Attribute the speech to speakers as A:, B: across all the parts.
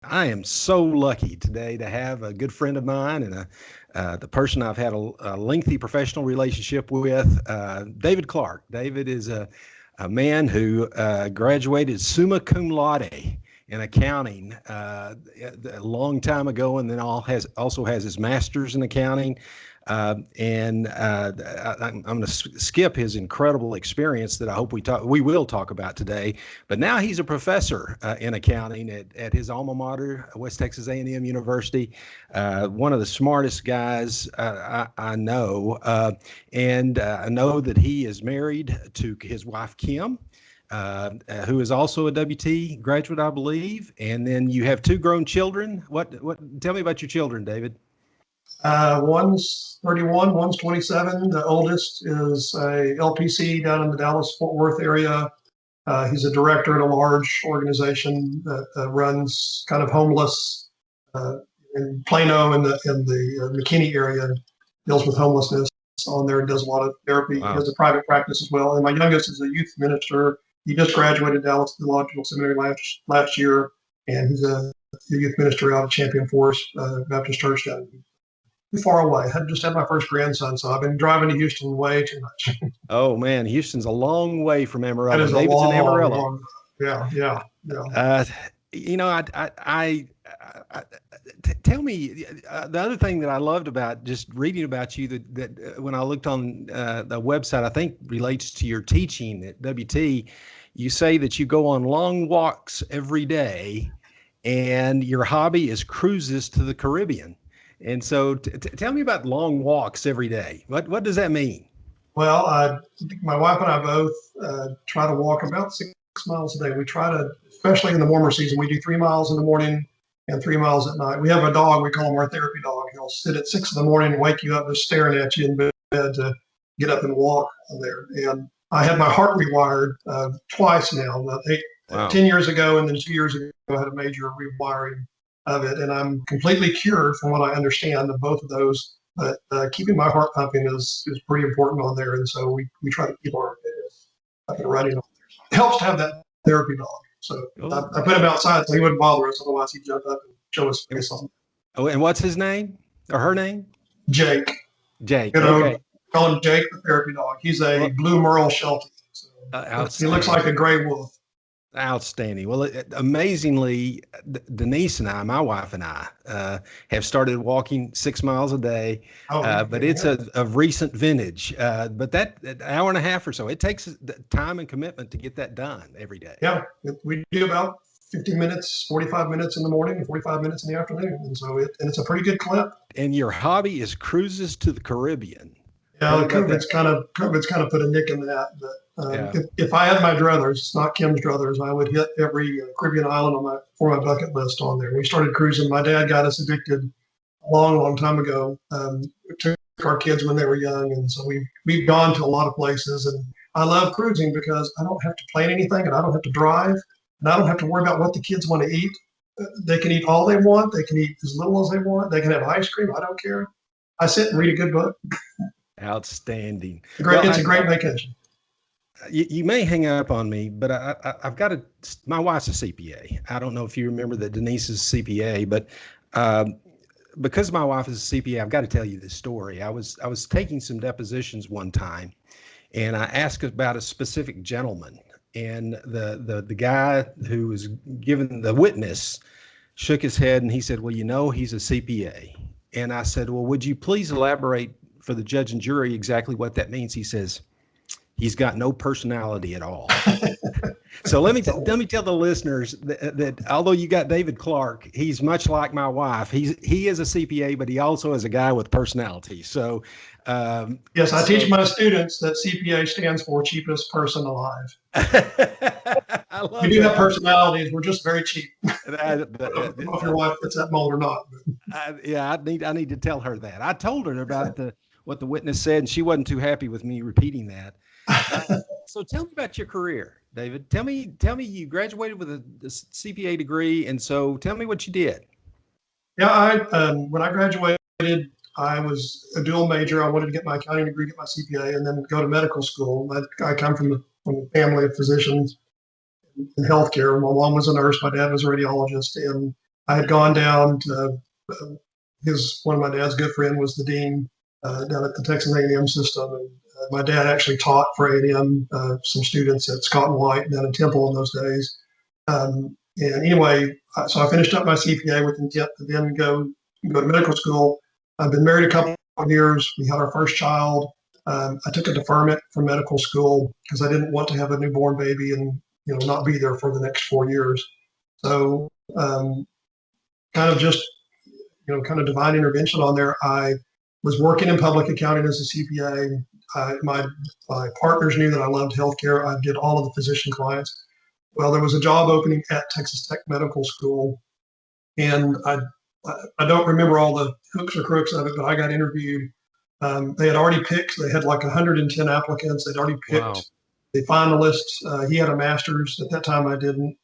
A: I am so lucky today to have a good friend of mine and the person I've had a lengthy professional relationship with, David Clark. David is a man who graduated summa cum laude in accounting a long time ago, and then also has his master's in accounting. I'm going to skip his incredible experience that I hope we will talk about today. But now he's a professor in accounting at his alma mater, West Texas A&M University. One of the smartest guys I know, and I know that he is married to his wife Kim. Who is also a WT graduate, I believe, and then you have two grown children. What? Tell me about your children, David.
B: One's 31, one's 27. The oldest is a LPC down in the Dallas-Fort Worth area. He's a director at a large organization that runs kind of homeless in Plano in the McKinney area, and deals with homelessness on there and does a lot of therapy. Wow. He has a private practice as well. And my youngest is a youth minister. He just graduated Dallas Theological Seminary last year, and he's a youth minister out of Champion Forest Baptist Church down too far away. I just had my first grandson, so I've been driving to Houston way too much.
A: Oh man, Houston's a long way from Amarillo.
B: That is
A: David's in Amarillo.
B: Long, yeah.
A: Tell me the other thing that I loved about just reading about you that when I looked on the website, I think relates to your teaching at WT. You say that you go on long walks every day, and your hobby is cruises to the Caribbean. And so tell me about long walks every day. What does that mean?
B: Well, my wife and I both try to walk about 6 miles a day. We try to, especially in the warmer season, we do 3 miles in the morning and 3 miles at night. We have a dog, we call him our therapy dog. He'll sit at 6 in the morning and wake you up just staring at you in bed to get up and walk on there. And I had my heart rewired twice now, wow. 10 years ago, and then 2 years ago, I had a major rewiring of it, and I'm completely cured from what I understand of both of those. But keeping my heart pumping is pretty important on there, and so we try to keep our up and running on there. It helps to have that therapy dog. So I put him outside so he wouldn't bother us, otherwise he'd jump up and show his face on.
A: Oh, and what's his name or her name?
B: Jake.
A: Okay.
B: Call him Jake, the therapy dog. He's a blue Merle Sheltie. So he looks like a gray wolf.
A: Outstanding. Well, amazingly, Denise and I, my wife and I, have started walking 6 miles a day, but it's a recent vintage. But that an hour and a half or so, it takes time and commitment to get that done every day.
B: Yeah, we do about 50 minutes, 45 minutes in the morning and 45 minutes in the afternoon. And so it's a pretty good clip.
A: And your hobby is cruises to the Caribbean.
B: Yeah, COVID's kind of put a nick in that. But if I had my druthers, it's not Kim's druthers, I would hit every Caribbean island for my bucket list on there. We started cruising. My dad got us addicted a long time ago. We took our kids when they were young, and so we've gone to a lot of places. And I love cruising because I don't have to plan anything, and I don't have to drive, and I don't have to worry about what the kids want to eat. They can eat all they want. They can eat as little as they want. They can have ice cream. I don't care. I sit and read a good book.
A: Outstanding.
B: It's a great vacation.
A: You may hang up on me, but I've got my wife's a CPA. I don't know if you remember that Denise is a CPA, but because my wife is a CPA, I've got to tell you this story. I was taking some depositions one time, and I asked about a specific gentleman, and the guy who was given the witness shook his head, and he said, "Well, he's a CPA." And I said, "Well, would you please elaborate for the judge and jury exactly what that means?" He says, "He's got no personality at all." So let me tell the listeners that although you got David Clark, he's much like my wife. He is a CPA, but he also is a guy with personality. So
B: yes, I teach my students that CPA stands for cheapest person alive. We do have personalities. We're just very cheap. I don't know if your wife fits that mold or not.
A: I need to tell her that. I told her about what the witness said, and she wasn't too happy with me repeating that. So tell me about your career, David. Tell me you graduated with a CPA degree, and so tell me what you did.
B: Yeah, when I graduated, I was a dual major. I wanted to get my accounting degree, get my CPA, and then go to medical school. I come from a family of physicians in healthcare. My mom was a nurse, my dad was a radiologist, and I had gone down to one of my dad's good friend was the dean down at the Texas A&M system, and my dad actually taught for A&M some students at Scott and White down in Temple in those days. And anyway, so I finished up my CPA with intent to then go to medical school. I've been married a couple of years. We had our first child. I took a deferment from medical school because I didn't want to have a newborn baby and not be there for the next 4 years. So kind of just kind of divine intervention on there. I was working in public accounting as a CPA. My partners knew that I loved healthcare. I did all of the physician clients. Well, there was a job opening at Texas Tech Medical School, and I don't remember all the hooks or crooks of it, but I got interviewed. They had already picked. They had like 110 applicants. They'd already picked the finalists. He had a master's at that time. I didn't,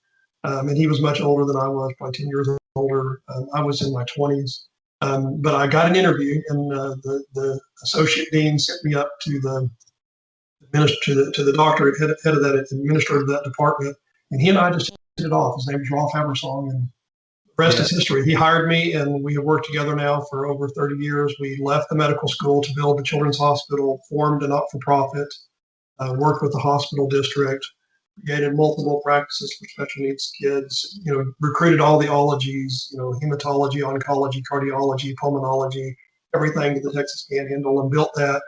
B: and he was much older than I was, probably 10 years older. I was in my 20s, but I got an interview, and the associate dean sent me up to the doctor, head of that administrator of that department, and he and I just hit it off. His name was Rolf Habersong, and the rest is history. He hired me, and we have worked together now for over 30 years. We left the medical school to build the Children's Hospital, formed a not-for-profit, worked with the hospital district, created multiple practices for special needs kids, recruited all the ologies, hematology, oncology, cardiology, pulmonology, everything to the Texas Panhandle, and built that.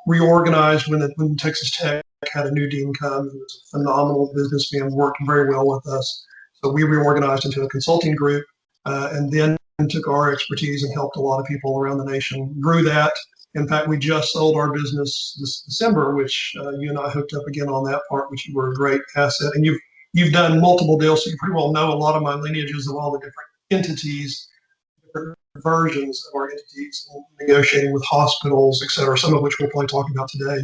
B: Reorganized when Texas Tech had a new dean come. He was a phenomenal businessman, worked very well with us. So we reorganized into a consulting group, and then took our expertise and helped a lot of people around the nation. Grew that. In fact, we just sold our business this December, which you and I hooked up again on that part, which you were a great asset. And you've done multiple deals, so you pretty well know a lot of my lineages of all the different entities, different versions of our entities, and negotiating with hospitals, et cetera, some of which we'll probably talk about today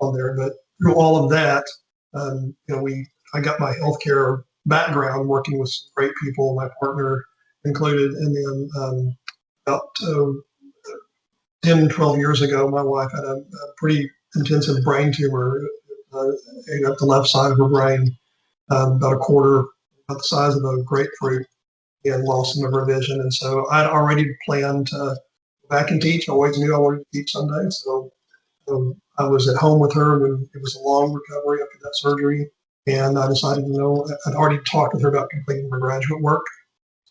B: on there. But through all of that, I got my healthcare background working with some great people, my partner included. And then about 10, 12 years ago, my wife had a pretty intensive brain tumor ate up the left side of her brain, about a quarter, about the size of a grapefruit, and lost some of her vision. And so I'd already planned to go back and teach. I always knew I wanted to teach someday. So I was at home with her when it was a long recovery after that surgery. And I decided, I'd already talked with her about completing my graduate work.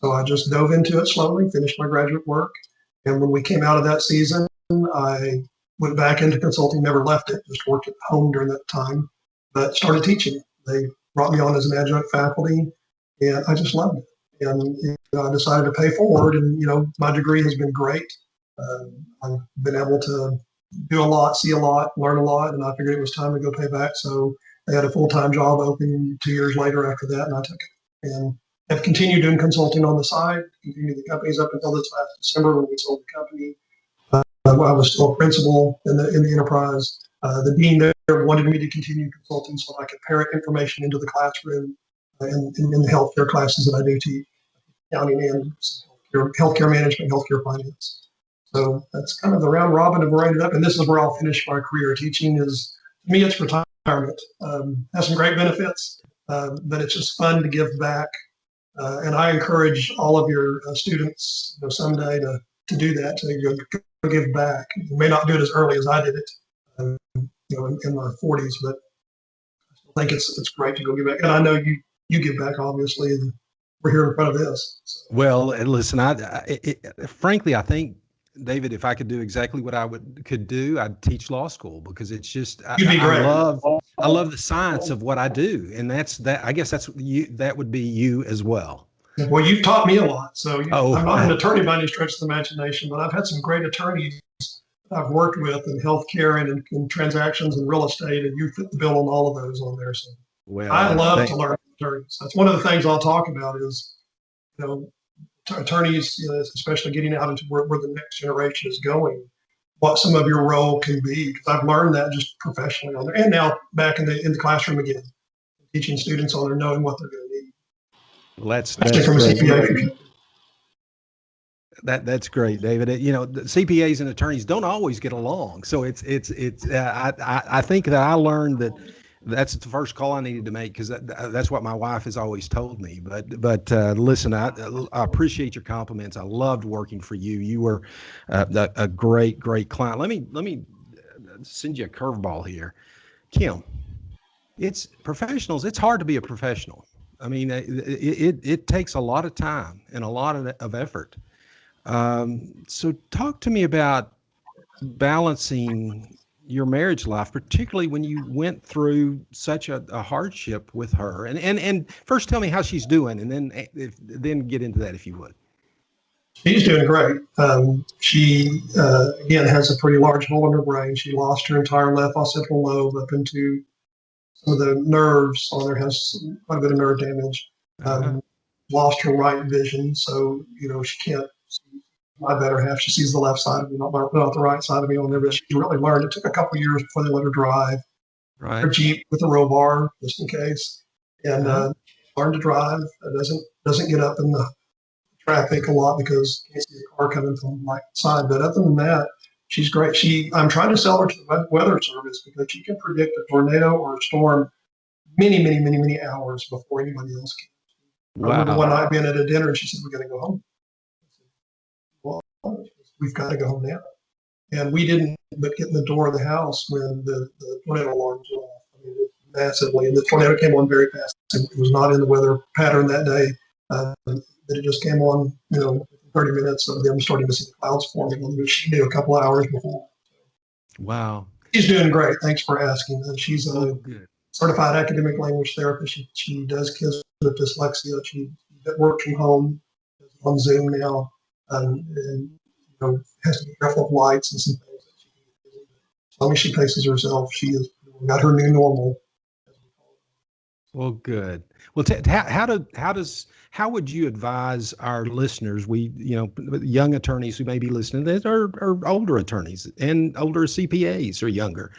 B: So I just dove into it slowly, finished my graduate work. And when we came out of that season, I went back into consulting, never left it, just worked at home during that time, but started teaching. They brought me on as an adjunct faculty, and I just loved it. And I decided to pay forward, and my degree has been great. I've been able to do a lot, see a lot, learn a lot, and I figured it was time to go pay back. So they had a full-time job open 2 years later after that, and I took it. And I've continued doing consulting on the side, continued the companies up until this last December when we sold the company. I was still a principal in the enterprise. The dean there wanted me to continue consulting so I could parrot information into the classroom in the healthcare classes that I do teach, accounting and healthcare management, healthcare finance. So that's kind of the round robin of where I ended up. And this is where I'll finish my career. Teaching is, to me, it's retirement. Has some great benefits, but it's just fun to give back. And I encourage all of your students, someday to do that, to give back. You may not do it as early as I did it, in my 40s, but I think it's great to go give back. And I know you give back, obviously, and we're here in front of this. So.
A: Well, listen, frankly, I think, David, if I could do exactly what I could do, I'd teach law school, because it's just,
B: You'd be great.
A: I love the science of what I do. And I guess that would be you as well.
B: Well, you've taught me a lot. So I'm not an attorney by any stretch of the imagination, but I've had some great attorneys I've worked with in healthcare and in transactions and real estate, and you fit the bill on all of those on there. So I love to learn from attorneys. That's one of the things I'll talk about is, attorneys, especially getting out into where the next generation is going, what some of your role can be. Because I've learned that just professionally on there, and now back in the classroom again, teaching students on there, knowing what they're going to need.
A: Well, that's
B: from
A: great.
B: a CPA.
A: That's great, David. The CPAs and attorneys don't always get along. So I think that I learned that That's the first call I needed to make because that's what my wife has always told me. But listen, I appreciate your compliments. I loved working for you. You were a great client. Let me send you a curveball here, Kim. It's professionals. It's hard to be a professional. I mean, it takes a lot of time and a lot of effort. So talk to me about balancing your marriage life, particularly when you went through such a hardship with her. And first tell me how she's doing, and then get into that if you would.
B: She's doing great. She, again, has a pretty large hole in her brain. She lost her entire left occipital lobe up into some of the nerves on her, has quite a bit of nerve damage.
A: Uh-huh.
B: Lost her right vision, so she can't see my better half. She sees the left side of me, not the right side of me on there. But she really learned. It took a couple of years before they let her drive her
A: Right.
B: Jeep with a roll bar, just in case, and
A: Uh-huh.
B: learned to drive. Doesn't get up in the traffic a lot because you can't see a car coming from the right side. But other than that, she's great. I'm trying to sell her to the weather service because she can predict a tornado or a storm many hours before anybody else can. I remember one
A: Wow.
B: night being at a dinner and she said, "We're going to go home." I said, "Well, we've got to go home now." And we didn't but get in the door of the house when the tornado alarms went off. I mean, massively. And the tornado came on very fast. It was not in the weather pattern that day. But it just came on, 30 minutes of them starting to see the clouds forming, which she knew a couple of hours before.
A: Wow.
B: She's doing great. Thanks for asking. She's
A: Well,
B: a
A: good.
B: certified academic language therapist. She does kids with dyslexia. She works from home on Zoom now, and has to be careful of lights and some things that she can do. As long as she paces herself, she has got her new normal.
A: Well, good. Well, how would you advise our listeners? Young attorneys who may be listening to this, or older attorneys and older CPAs or younger.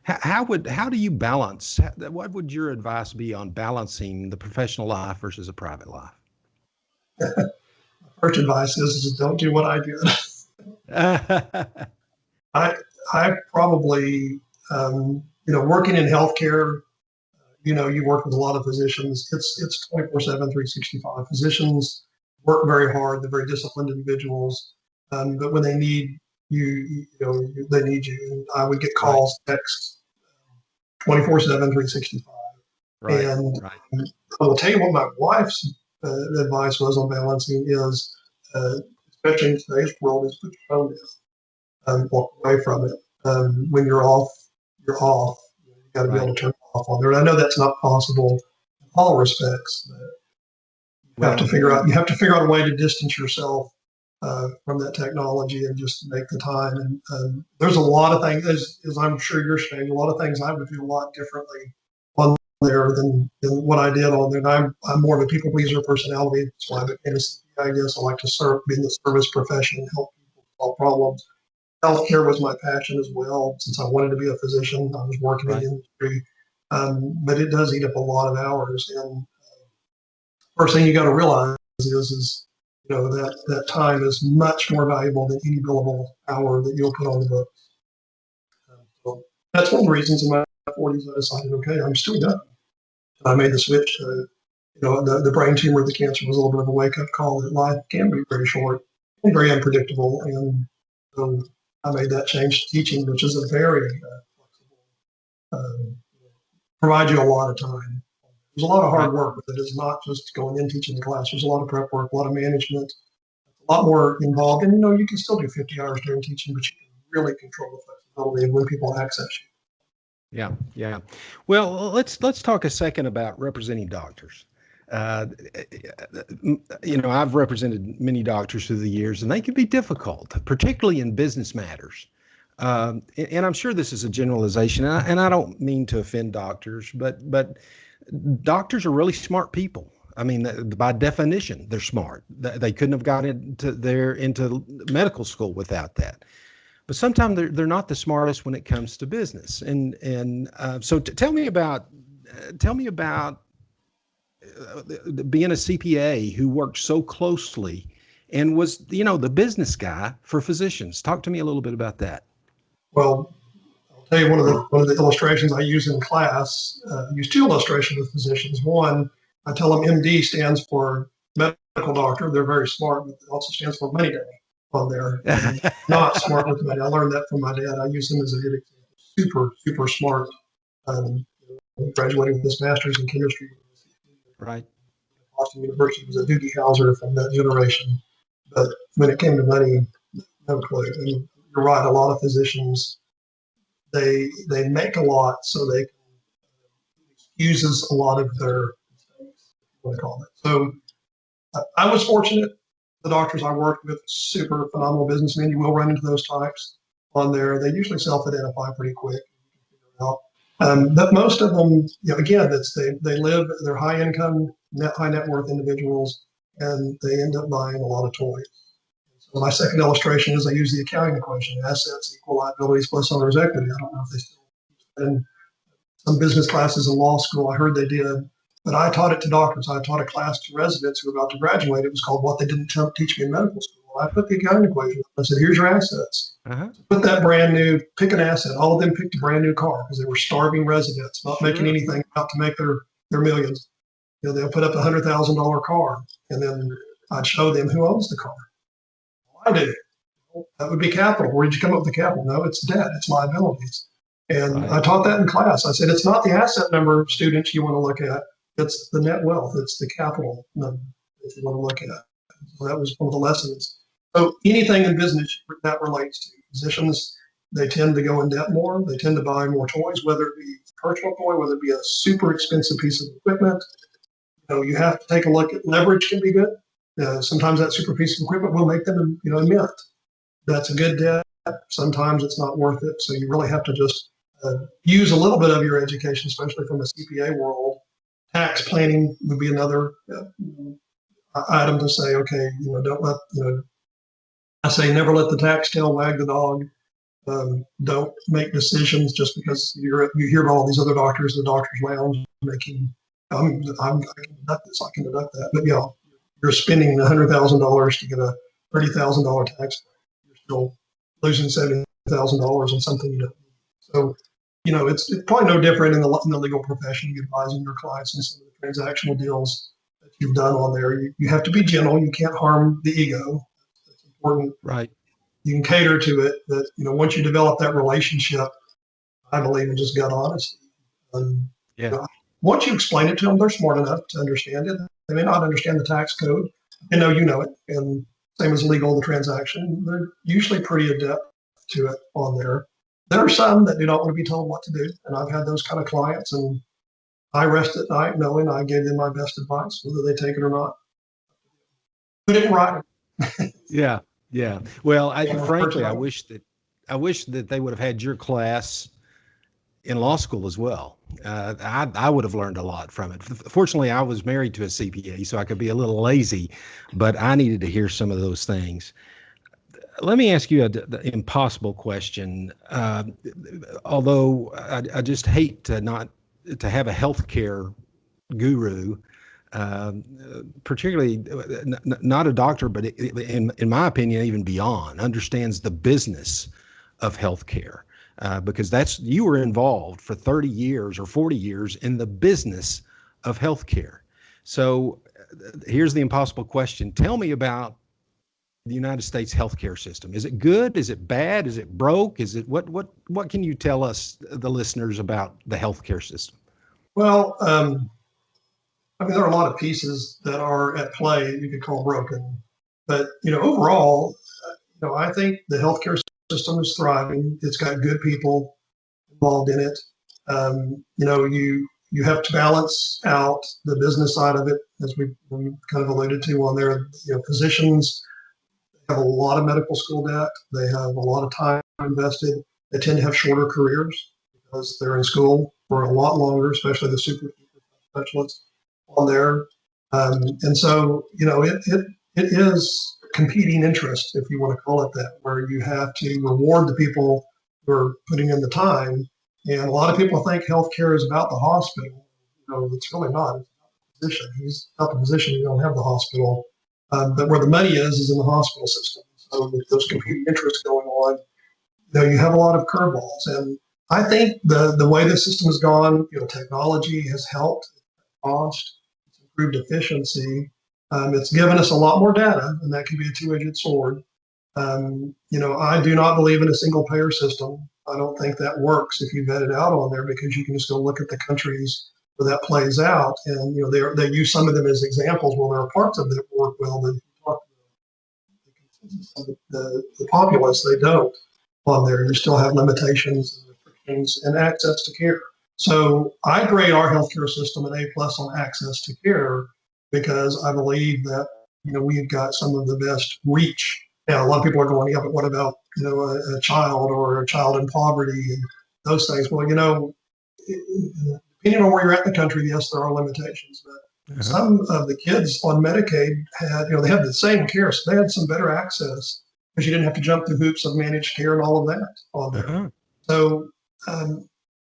A: How do you balance? What would your advice be on balancing the professional life versus a private life?
B: First advice is don't do what I did. I I probably working in healthcare. You work with a lot of physicians. It's 24/7, 365. Physicians work very hard. They're very disciplined individuals. But when they need they need you. And I would get
A: Right,
B: calls, texts, 24/7, 365.
A: right,
B: And
A: right.
B: I will tell you what my wife's advice was on balancing is, uh, especially in today's world, is put your phone down and walk away from it. When you're off, you're off. You got to be able
A: Right.
B: to turn it off on there. And I know that's not possible in all respects, but
A: Well,
B: you have to figure out a way to distance yourself from that technology and just make the time. And there's a lot of things, as I'm sure you're saying, a lot of things I would do a lot differently on there than what I did on there. And I'm more of a people pleaser personality. That's why I became a CPA. I guess I like to serve, be in the service profession and help people solve problems. Healthcare was my passion as well. Since I wanted to be a physician, I was working in the
A: right.
B: industry, but it does eat up a lot of hours. And first thing you got to realize is that time is much more valuable than any billable hour that you'll put on the book. So that's one of the reasons in my 40s I decided, okay, I'm still done. I made the switch. The brain tumor, the cancer was a little bit of a wake up call that life can be very short and very unpredictable. And so I made that change to teaching, which is a very flexible, um, provide you a lot of time. There's a lot of
A: Right.
B: hard work, but it is not just going in teaching the class. There's a lot of prep work, a lot of management, a lot more involved. And you can still do 50 hours during teaching, but you can really control the flexibility of when people access you.
A: Yeah, yeah. Well, let's talk a second about representing doctors. Uh, I've represented many doctors through the years, and they can be difficult, particularly in business matters. And I'm sure this is a generalization, and I don't mean to offend doctors, but doctors are really smart people. I mean, by definition, they're smart. They couldn't have got into medical school without that. But sometimes they're not the smartest when it comes to business. So tell me about being a CPA who worked so closely and was the business guy for physicians. Talk to me a little bit about that.
B: Well, Hey, one of the illustrations I use in class, use two illustrations with physicians. One, I tell them MD stands for medical doctor. They're very smart, but it also stands for money daddy on there. And not smart with money. I learned that from my dad. I use him as a good example. Super, super smart. Graduated with his master's in chemistry.
A: Right.
B: Boston University was a Doogie Howser from that generation. But when it came to money, no clue. And you're right, a lot of physicians, they make a lot so they can uses a lot of their mistakes, what I call it. So I was fortunate. The doctors I worked with, super phenomenal businessmen. You will run into those types on there. They usually self-identify pretty quick. But most of them, again, they live, they're high income, high net worth individuals, and they end up buying a lot of toys. So my second illustration is I use the accounting equation: assets equal liabilities plus owner's equity. I don't know if they still in some business classes in law school. I heard they did, but I taught it to doctors. I taught a class to residents who were about to graduate. It was called What They Didn't teach Me in Medical School. I put the accounting equation. I said, here's your assets. Put that brand new, pick an asset. All of them picked a brand new car because they were starving residents, not making anything, about to make their millions. They'll put up $100,000 car, and then I'd show them who owns the car. I do. That would be capital. Where did you come up with the capital? No, it's debt. It's liabilities. And I taught that in class. I said, it's not the asset number, students, you want to look at. It's the net wealth. It's the capital number that you want to look at. So that was one of the lessons. So anything in business that relates to physicians, they tend to go in debt more. They tend to buy more toys, whether it be a personal toy, whether it be a super expensive piece of equipment. You have to take a look at leverage can be good. Sometimes that super piece of equipment will make them, a mint. That's a good debt. Sometimes it's not worth it. So you really have to just use a little bit of your education, especially from a CPA world. Tax planning would be another item to say, okay, don't let, I say never let the tax tail wag the dog. Don't make decisions just because you hear about all these other doctors, the doctor's lounge making, I can deduct this, I can deduct that. But you're spending $100,000 to get a $30,000 tax. You're still losing $70,000 on something you don't need. So, it's probably no different in the legal profession. You're advising your clients in some of the transactional deals that you've done on there. You have to be gentle. You can't harm the ego. That's important.
A: Right.
B: You can cater to it. That once you develop that relationship, I believe in just gut honesty. Once you explain it to them, they're smart enough to understand it. They may not understand the tax code. They know you know it, and same as legal, the transaction. They're usually pretty adept to it on there. There are some that do not want to be told what to do, and I've had those kind of clients, and I rest at night knowing I gave them my best advice, whether they take it or not. Put it in writing.
A: Yeah. Well, frankly, I wish that they would have had your class in law school as well. I would have learned a lot from it. Fortunately, I was married to a CPA, so I could be a little lazy, but I needed to hear some of those things. Let me ask you the impossible question. Although I just hate to have a healthcare guru, particularly not a doctor, but in my opinion, even beyond, understands the business of healthcare. Because you were involved for 30 years or 40 years in the business of healthcare. So here's the impossible question. Tell me about the United States healthcare system. Is it good? Is it bad? Is it broke? Is it what can you tell us, the listeners, about the healthcare system?
B: Well, there are a lot of pieces that are at play you could call broken, but overall, I think the healthcare system is thriving. It's got good people involved in it. You have to balance out the business side of it, as we kind of alluded to on there. Physicians have a lot of medical school debt. They have a lot of time invested. They tend to have shorter careers because they're in school for a lot longer, especially the super specialists on there. And so, it is competing interest, if you want to call it that, where you have to reward the people who are putting in the time. And a lot of people think healthcare is about the hospital. It's really not. It's about the physician. He's not the physician. You don't have the hospital. But where the money is in the hospital system. So with those competing interests going on, you have a lot of curveballs. And I think the way the system has gone, technology has helped cost, it's improved efficiency. It's given us a lot more data, and that can be a two-edged sword. I do not believe in a single payer system. I don't think that works if you vet it out on there, because you can just go look at the countries where that plays out, and they use some of them as examples. Well, there are parts of it that work well, but if you talk to the consensus of the populace, they don't on there. You still have limitations and restrictions and access to care. So I grade our healthcare system an A+ on access to care, because I believe that we've got some of the best reach. Now, a lot of people are going, yeah, but what about a child or a child in poverty and those things? Well, depending on where you're at in the country, yes, there are limitations. But some of the kids on Medicaid had, they had the same care, so they had some better access, because you didn't have to jump through hoops of managed care and all of that on there. So,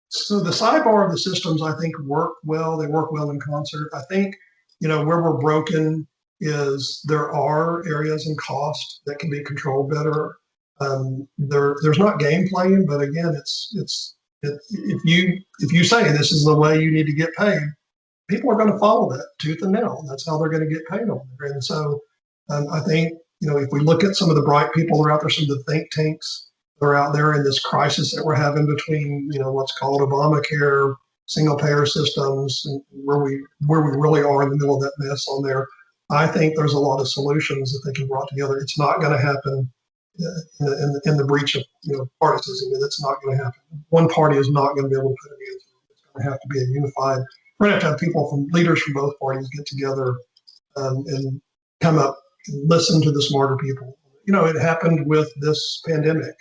B: so the sidebar of the systems, I think, work well. They work well in concert. I think, where we're broken is there are areas in cost that can be controlled better. There's not game playing, but again, if you say this is the way you need to get paid, people are going to follow that tooth and nail. That's how they're going to get paid on there. And so I think, if we look at some of the bright people that are out there, some of the think tanks that are out there in this crisis that we're having between, what's called Obamacare, single payer systems, and where we really are in the middle of that mess on there, I think there's a lot of solutions that they can brought together. It's not going to happen in the breach of partisanship. It's not going to happen. One party is not going to be able to put an answer. It's going to have to be a unified. We're going to have people from leaders from both parties get together and come up and listen to the smarter people. It happened with this pandemic.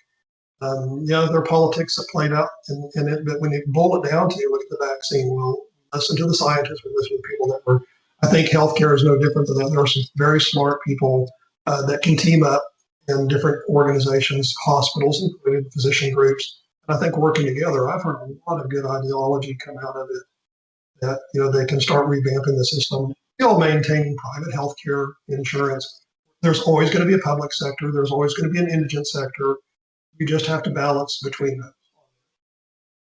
B: There are politics that played out in it, but when you boil it down to look at the vaccine, well, listen to the scientists, we listen to people that were. I think healthcare is no different than that. There are some very smart people that can team up in different organizations, hospitals, including physician groups, and I think working together. I've heard a lot of good ideology come out of it, that they can start revamping the system, still maintaining private healthcare insurance. There's always going to be a public sector. There's always going to be an indigent sector. You just have to balance between them.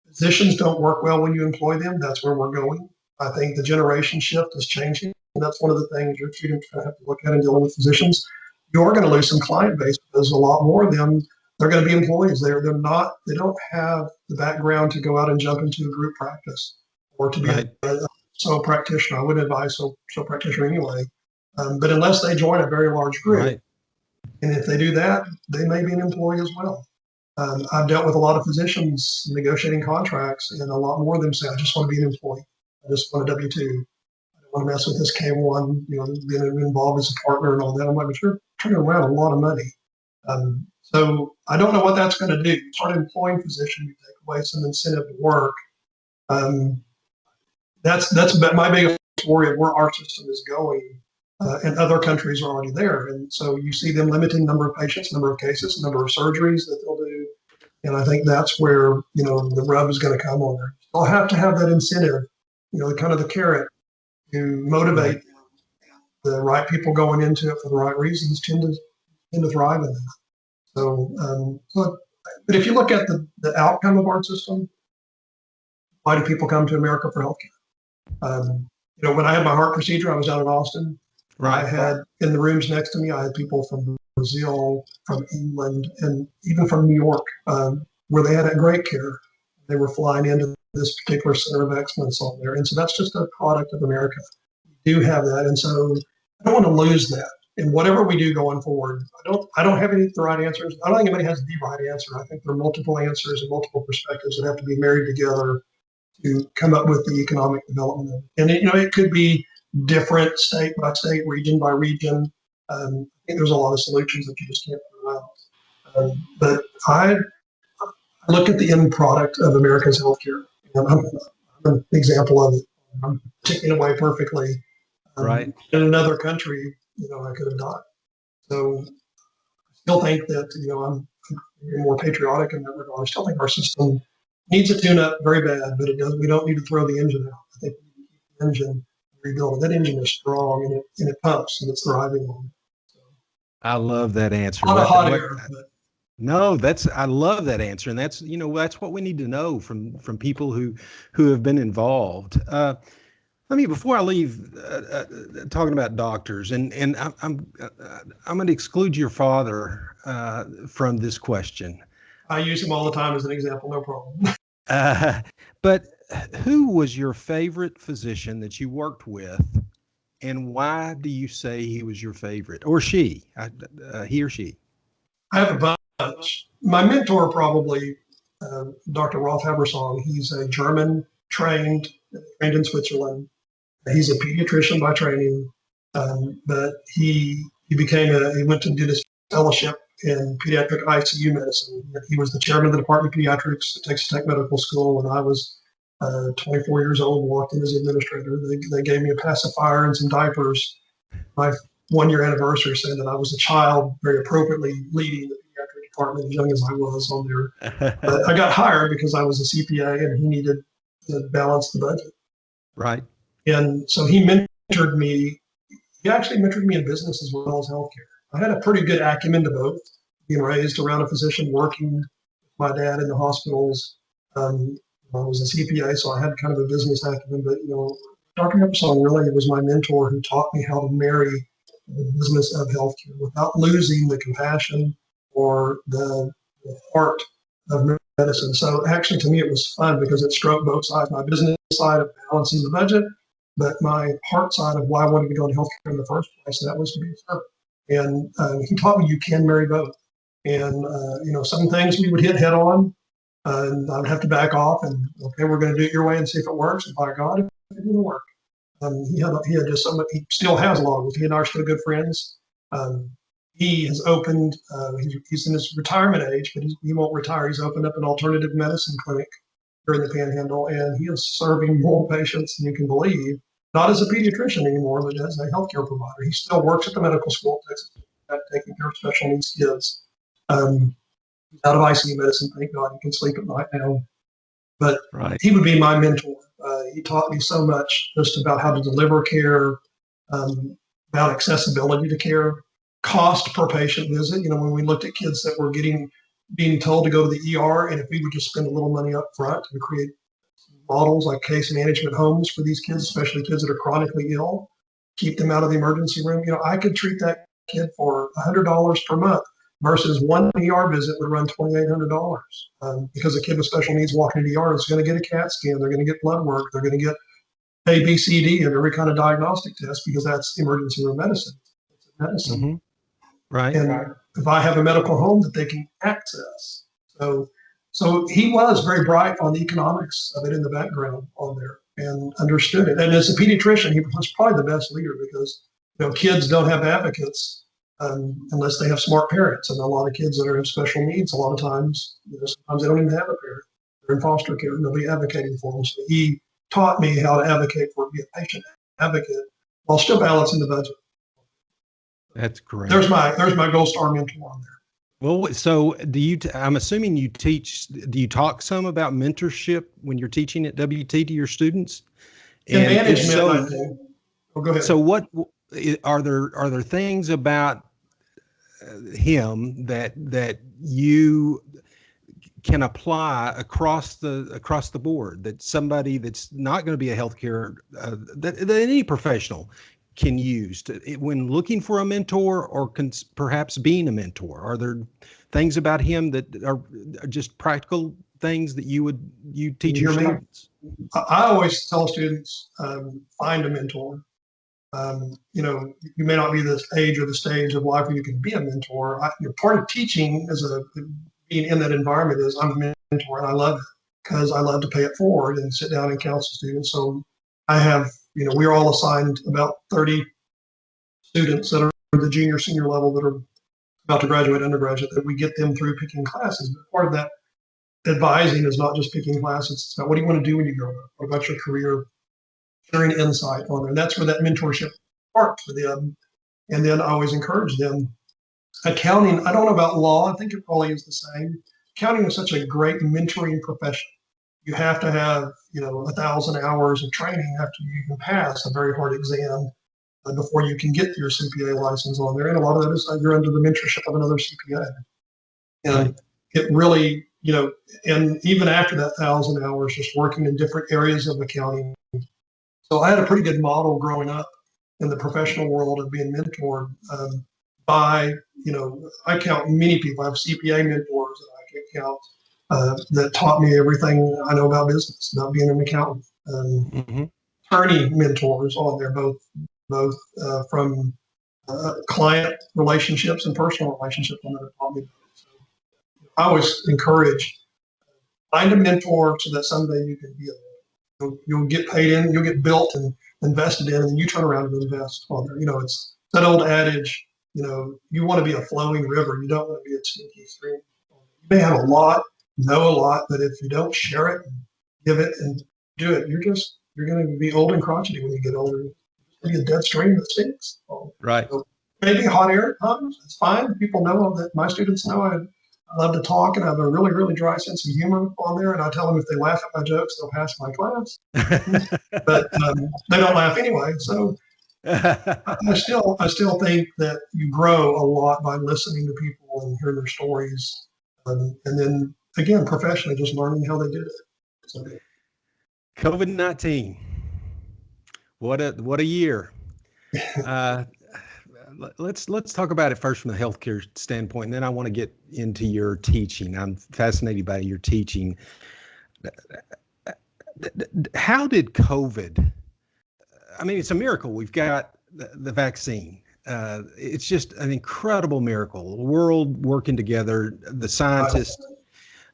B: Physicians don't work well when you employ them. That's where we're going. I think the generation shift is changing. And that's one of the things you're going to have to look at in dealing with physicians. You are going to lose some client base, because a lot more of them, they're going to be employees. They don't have the background to go out and jump into a group practice or to be a sole practitioner. I wouldn't advise sole practitioner anyway. But unless they join a very large group, and if they do that, they may be an employee as well. I've dealt with a lot of physicians negotiating contracts, and a lot more of them say, I just want to be an employee. I just want a W-2. I don't want to mess with this K-1, being involved as a partner and all that. I'm like, but you're turning around a lot of money. So I don't know what that's going to do. You start employing physicians, you take away some incentive to work. That's my biggest worry of where our system is going. And other countries are already there. And so you see them limiting number of patients, number of cases, number of surgeries that they'll do. And I think that's where, the rub is going to come on there. They'll have to have that incentive, kind of the carrot to motivate the right people going into it for the right reasons tend to thrive in that. So, but if you look at the outcome of our system, why do people come to America for healthcare? When I had my heart procedure, I was out in Austin. I had in the rooms next to me, I had people from Brazil, from England, and even from New York, where they had great care. They were flying into this particular center of excellence on there. And so that's just a product of America. We do have that. And so I don't want to lose that. And whatever we do going forward, I don't have any the right answers. I don't think anybody has the right answer. I think there are multiple answers and multiple perspectives that have to be married together to come up with the economic development. And it could be different state by state, region by region. I think there's a lot of solutions that you just can't figure out. But I look at the end product of America's healthcare. I'm an example of it. I'm taking away perfectly. In another country, I could have died. So I still think that, I'm more patriotic in that regard. I still think our system needs a tune-up very bad, but we don't need to throw the engine out. I think we need to keep the engine rebuild. That engine is strong and it pumps and it's thriving on. So,
A: I love that answer.
B: a lot of hot air,
A: No, I love that answer, and that's what we need to know from people who have been involved. Let me before I leave talking about doctors, and I'm going to exclude your father from this question.
B: I use him all the time as an example, no problem.
A: Uh, but who was your favorite physician that you worked with, and why do you say he was your favorite, or he or she?
B: I have a bunch. My mentor probably, Dr. Rolf Habersong. He's a German trained in Switzerland. He's a pediatrician by training, but he went to do this fellowship in pediatric ICU medicine. He was the chairman of the Department of Pediatrics at Texas Tech Medical School when I was 24 years old, walked in as administrator. They gave me a pacifier and some diapers. My 1 year anniversary saying that I was a child, very appropriately leading the pediatric department as young as I was on there. But I got hired because I was a CPA and he needed to balance the budget.
A: Right.
B: And so he mentored me. He actually mentored me in business as well as healthcare. I had a pretty good acumen to both, being raised around a physician, working with my dad in the hospitals. I was a CPA, so I had kind of a business acumen. But Dr. Epperson really was my mentor who taught me how to marry the business of healthcare without losing the compassion or the art of medicine. So actually, to me, it was fun because it stroked both sides: my business side of balancing the budget, but my heart side of why I wanted to go into healthcare in the first place, and that was to be a servant. And he taught me you can marry both. And some things we would hit head on, and I'd have to back off. And okay, we're going to do it your way and see if it works. And by God, it didn't work. He had just so much. He still has a lot of us. He and I are still good friends. He has opened. He's in his retirement age, but he won't retire. He's opened up an alternative medicine clinic here in the Panhandle, and he is serving more patients than you can believe. Not as a pediatrician anymore, but as a healthcare provider. He still works at the medical school, taking care of special needs kids. He's out of ICU medicine, thank God. He can sleep at night now. But
A: Right.
B: he would be my mentor. He taught me so much just about how to deliver care, about accessibility to care, cost per patient visit. When we looked at kids that were being told to go to the ER, and if we would just spend a little money up front and create models like case management homes for these kids, especially kids that are chronically ill, keep them out of the emergency room. I could treat that kid for $100 per month versus one ER visit would run $2,800 because a kid with special needs walking in the ER is going to get a CAT scan, they're going to get blood work, they're going to get A, B, C, D, and every kind of diagnostic test because that's emergency room medicine. It's medicine.
A: Mm-hmm. Right.
B: And if I have a medical home that they can access. So he was very bright on the economics of it in the background on there and understood it. And as a pediatrician, he was probably the best leader because kids don't have advocates unless they have smart parents. And a lot of kids that are in special needs, a lot of times, sometimes they don't even have a parent. They're in foster care. Nobody advocating for them. So he taught me how to advocate for, be a patient advocate while still balancing the budget.
A: That's great.
B: There's my gold star mentor on there.
A: Well, so I'm assuming do you talk some about mentorship when you're teaching at WT to your students?
B: In management, I think. Oh, go ahead.
A: So what are there things about him that you can apply across the board that somebody that's not going to be a healthcare that any professional can use when looking for a mentor or perhaps being a mentor? Are there things about him that are just practical things that you teach your students?
B: I always tell students, find a mentor. You may not be the age or the stage of life where you can be a mentor. Part of teaching being in that environment is I'm a mentor, and I love it because I love to pay it forward and sit down and counsel students. So I have, we're all assigned about 30 students that are the junior, senior level that are about to graduate undergraduate, that we get them through picking classes. But part of that advising is not just picking classes. It's about what do you want to do when you grow up? What about your career? Sharing insight on there. And that's where that mentorship part for them. And then I always encourage them. Accounting, I don't know about law. I think it probably is the same. Accounting is such a great mentoring profession. You have to have, 1,000 hours of training after you can pass a very hard exam before you can get your CPA license on there. And a lot of that is you're under the mentorship of another CPA.
A: Right.
B: And it really, and even after that 1,000 hours, just working in different areas of accounting. So I had a pretty good model growing up in the professional world of being mentored by, I count many people. I have CPA mentors that I can count that taught me everything I know about business, about being an accountant. Attorney mentors on there, both from client relationships and personal relationships on that taught me. So I always encourage, find a mentor so that someday you can be you'll get paid in, you'll get built and invested in, and you turn around and invest on there. It's that old adage, you want to be a flowing river. You don't want to be a stinky stream. You may have a lot, know a lot, but if you don't share it, give it, and do it, you're going to be old and crotchety when you get older. You'll be a dead stream that stinks.
A: Right.
B: So maybe hot air at times. It's fine. People know that. My students know I love to talk, and I have a really, really dry sense of humor on there. And I tell them if they laugh at my jokes, they'll pass my class. But they don't laugh anyway. So I still think that you grow a lot by listening to people and hearing their stories, and then again, professionally, just learning how they did it. So,
A: COVID-19. What a year. Let's talk about it first from the healthcare standpoint, and then I want to get into your teaching. I'm fascinated by your teaching. How did COVID? I mean, it's a miracle. We've got the vaccine. It's just an incredible miracle. The world working together, the scientists,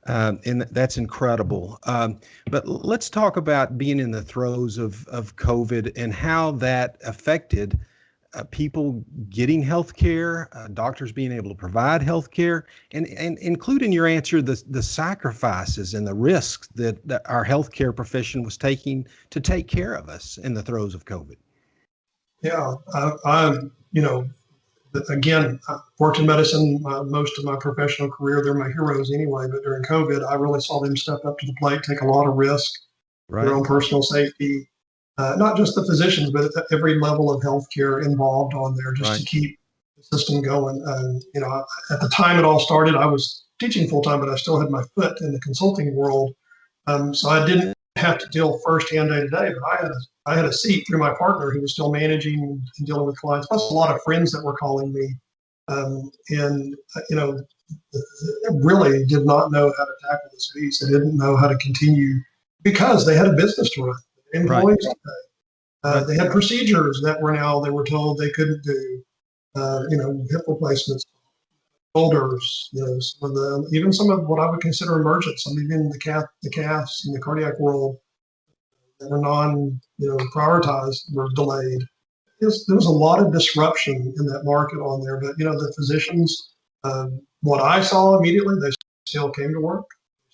A: and that's incredible. But let's talk about being in the throes of COVID and how that affected people getting health care, doctors being able to provide health care, and include in your answer the sacrifices and the risks that our healthcare profession was taking to take care of us in the throes of COVID.
B: Yeah, again, I worked in medicine most of my professional career. They're my heroes anyway, but during COVID, I really saw them step up to the plate, take a lot of risk, their own personal safety. Not just the physicians, but at every level of healthcare involved on there just to keep the system going. At the time it all started, I was teaching full time, but I still had my foot in the consulting world. So I didn't have to deal firsthand day to day, but I had a seat through my partner who was still managing and dealing with clients, plus a lot of friends that were calling me. Really did not know how to tackle this piece. They didn't know how to continue because they had a business to run. Employees to pay. They had procedures that they were told they couldn't do, hip replacements, shoulders, even some of what I would consider emergent, some even the caths in the cardiac world that were prioritized were delayed. There was a lot of disruption in that market on there, but the physicians, what I saw immediately, they still came to work,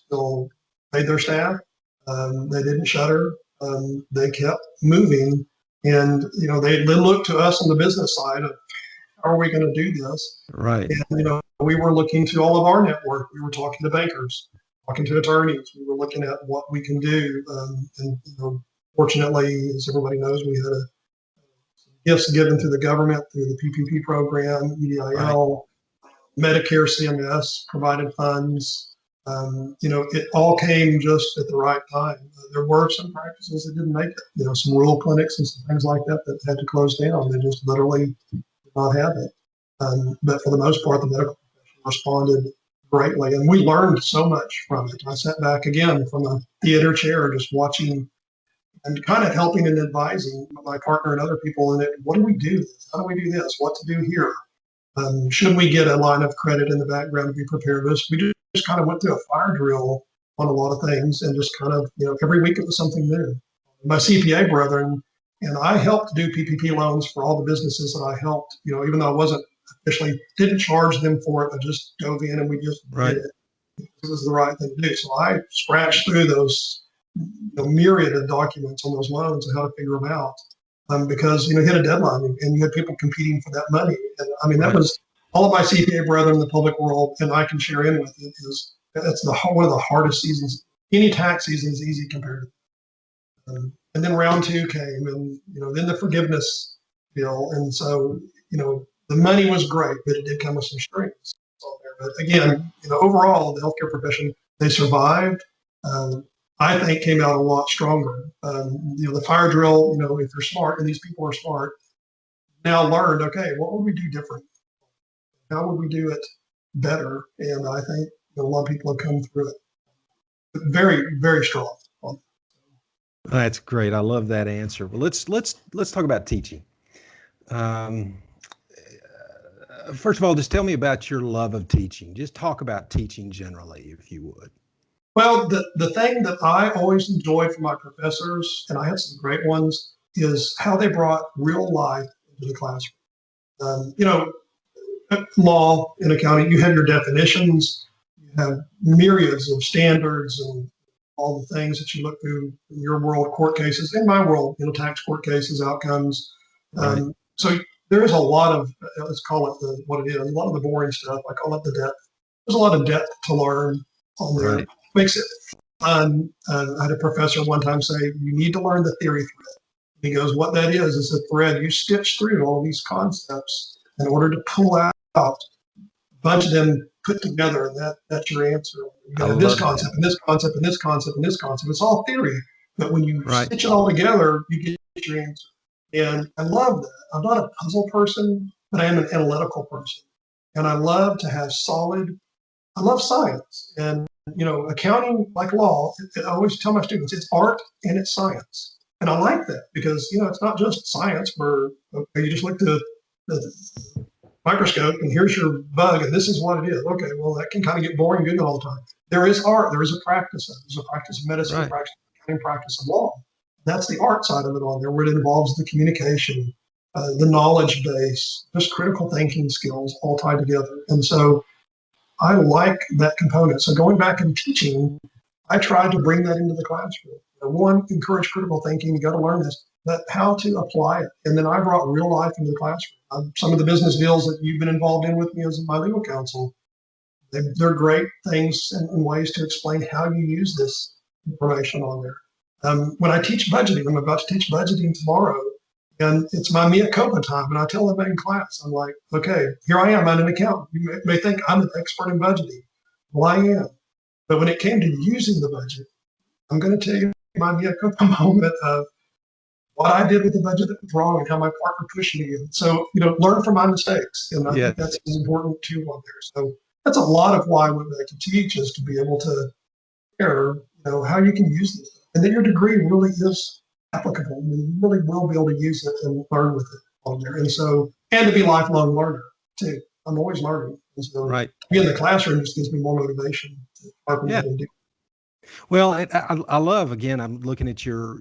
B: still paid their staff, they didn't shutter. They kept moving, and they looked to us on the business side of how are we going to do this?
A: Right.
B: And we were looking to all of our network. We were talking to bankers, talking to attorneys. We were looking at what we can do. And fortunately, as everybody knows, we had gifts given through the government through the PPP program, EDIL, Medicare, CMS provided funds. It all came just at the right time. There were some practices that didn't make it, some rural clinics and some things like that had to close down. They just literally did not have it. But for the most part, the medical profession responded greatly. And we learned so much from it. I sat back again from a theater chair, just watching and kind of helping and advising my partner and other people in it. What do we do? How do we do this? What to do here? Should we get a line of credit in the background to be prepared for this? We just kind of went through a fire drill on a lot of things and just kind of, every week it was something new. My CPA brethren and I helped do PPP loans for all the businesses that I helped, even though I wasn't officially, didn't charge them for it. I just dove in and we just did it. It was the right thing to do. So I scratched through those myriad of documents on those loans and how to figure them out. Because you hit a deadline and you had people competing for that money. And I mean, that was all of my CPA brethren in the public world, and I can share in with it, is that's one of the hardest seasons. Any tax season is easy compared to. And then round two came, and then the forgiveness bill, and so the money was great, but it did come with some strings. But again, overall, the healthcare profession, they survived. I think came out a lot stronger. The fire drill, if you're smart, and these people are smart, now learned, okay, what would we do different? How would we do it better? And I think a lot of people have come through it. But very, very strong.
A: That's great. I love that answer. Well, let's talk about teaching. First of all, just tell me about your love of teaching. Just talk about teaching generally, if you would.
B: Well, the thing that I always enjoyed from my professors, and I had some great ones, is how they brought real life into the classroom. Law in accounting, you have your definitions, you have myriads of standards and all the things that you look through in your world, court cases, in my world, tax court cases, outcomes.
A: Right.
B: So there is a lot of, let's call it what it is, a lot of the boring stuff. I call it the depth. There's a lot of depth to learn on there.
A: Right.
B: Makes it fun. I had a professor one time say, you need to learn the theory thread. He goes, what that is a thread you stitch through all these concepts in order to pull out a bunch of them put together, and that's your answer. You have this concept and this concept and this concept and this concept. It's all theory, but when you stitch it all together, you get your answer. And I love that. I'm not a puzzle person, but I am an analytical person. And I love to have I love science. And, accounting, like law, I always tell my students, it's art and it's science. And I like that because, it's not just science where you just look at the microscope and here's your bug and this is what it is. Okay, well, that can kind of get boring good all the time. There is art. There is a practice of it. There's a practice of medicine, a practice of accounting, practice of law. That's the art side of it on there, where it involves the communication, the knowledge base, just critical thinking skills all tied together. And so I like that component. So going back and teaching, I tried to bring that into the classroom. One, encourage critical thinking. You got to learn this, but how to apply it. And then I brought real life into the classroom. Some of the business deals that you've been involved in with me as my legal counsel, they're great things and ways to explain how you use this information on there. When I teach budgeting, I'm about to teach budgeting tomorrow, and it's my mea culpa time. And I tell them in class, I'm like, okay, here I am. I'm an accountant. You may think I'm an expert in budgeting. Well, I am. But when it came to using the budget, I'm going to tell you my mea culpa moment of what I did with the budget that was wrong and how my partner pushed me. And so, learn from my mistakes. And I think that's important too on there. So that's a lot of why I went back to teach, is to be able to share, how you can use this. And then your degree really is applicable. You really will be able to use it and learn with it on there. And so, and to be a lifelong learner too. I'm always learning. And so to be in the classroom just gives me more motivation to do.
A: Well, I love, again, I'm looking at your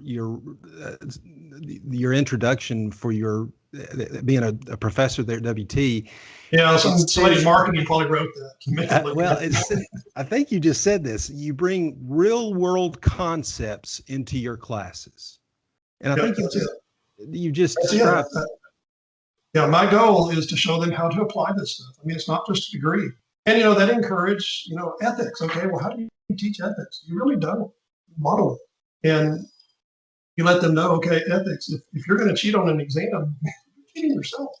A: introduction for your being a professor there at WT.
B: Yeah, somebody's marketing probably wrote that.
A: Well, I think you just said this. You bring real world concepts into your classes, and I think you just described.
B: Yeah, my goal is to show them how to apply this stuff. I mean, it's not just a degree, and that encourage ethics. Okay, well, how do you teach ethics? You really don't. You model it, and you let them know. Okay, ethics. If you're going to cheat on an exam, you're cheating yourself.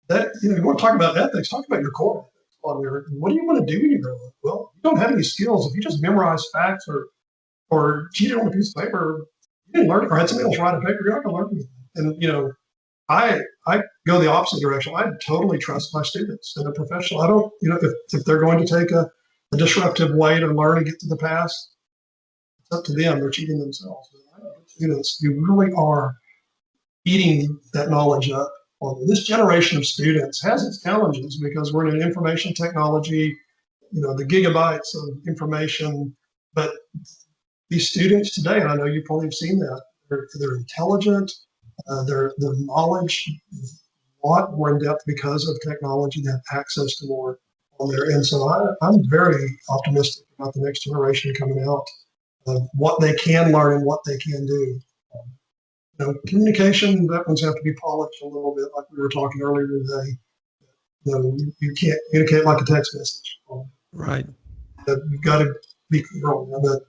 B: That you want to talk about ethics, talk about your core ethics. What do you want to do when you grow up? Well, you don't have any skills. If you just memorize facts or cheated on a piece of paper, you didn't learn it, or had somebody else write a paper, you're not going to learn anything. And I go the opposite direction. I totally trust my students and a professional. I don't, if they're going to take a disruptive way to learn and get to the past, it's up to them. They're cheating themselves. Students, you really are eating that knowledge up. This generation of students has its challenges because we're in an information technology, the gigabytes of information. But these students today, and I know you probably have seen that, they're intelligent. Their knowledge is a lot more in depth because of technology. They have access to more on there. And so I'm very optimistic about the next generation coming out of what they can learn and what they can do. Communication, that one's have to be polished a little bit, like we were talking earlier today. You can't communicate like a text message.
A: Right.
B: You've got to be clear on that.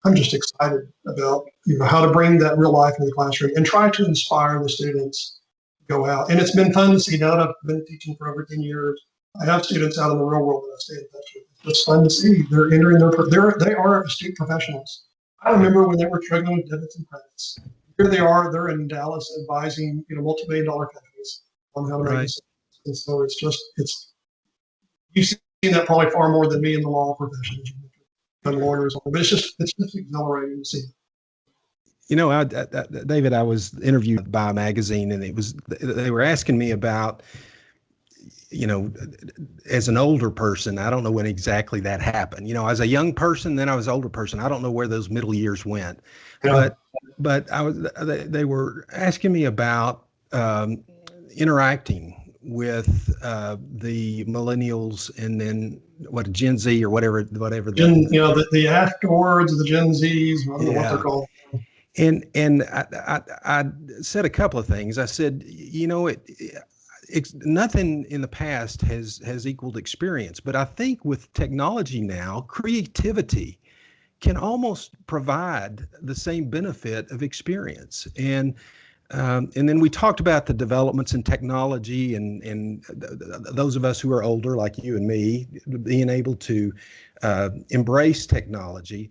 B: I'm just excited about how to bring that real life into the classroom and try to inspire the students to go out. And it's been fun to see now that I've been teaching for over 10 years. I have students out in the real world that I stay in touch with. It's just fun to see. They're entering they are astute professionals. I remember when they were struggling with debits and credits. Here they are, they're in Dallas advising, multi-million-dollar companies on how to make
A: Right.
B: decisions. And so you've seen that probably far more than me in the law profession, and lawyers, but it's just exhilarating to see.
A: David, I was interviewed by a magazine, and they were asking me about, as an older person, I don't know when exactly that happened. As a young person, then I was an older person. I don't know where those middle years went,
B: Yeah.
A: but they were asking me about interacting with the millennials, and then Gen Z or whatever.
B: The afterwards, the Gen Zs, I don't know what they're
A: Yeah.
B: called.
A: And I said a couple of things. I said, it's nothing in the past has equaled experience, but I think with technology now, creativity can almost provide the same benefit of experience. And then we talked about the developments in technology, and those of us who are older, like you and me, being able to embrace technology.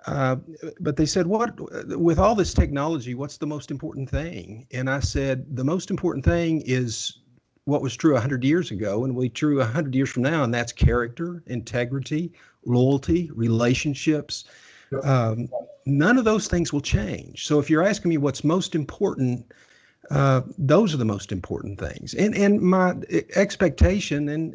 A: But they said, with all this technology, what's the most important thing? And I said, the most important thing is what was true 100 years ago and will be true 100 years from now, and that's character, integrity, loyalty, relationships. None of those things will change. So if you're asking me what's most important, those are the most important things. And my expectation,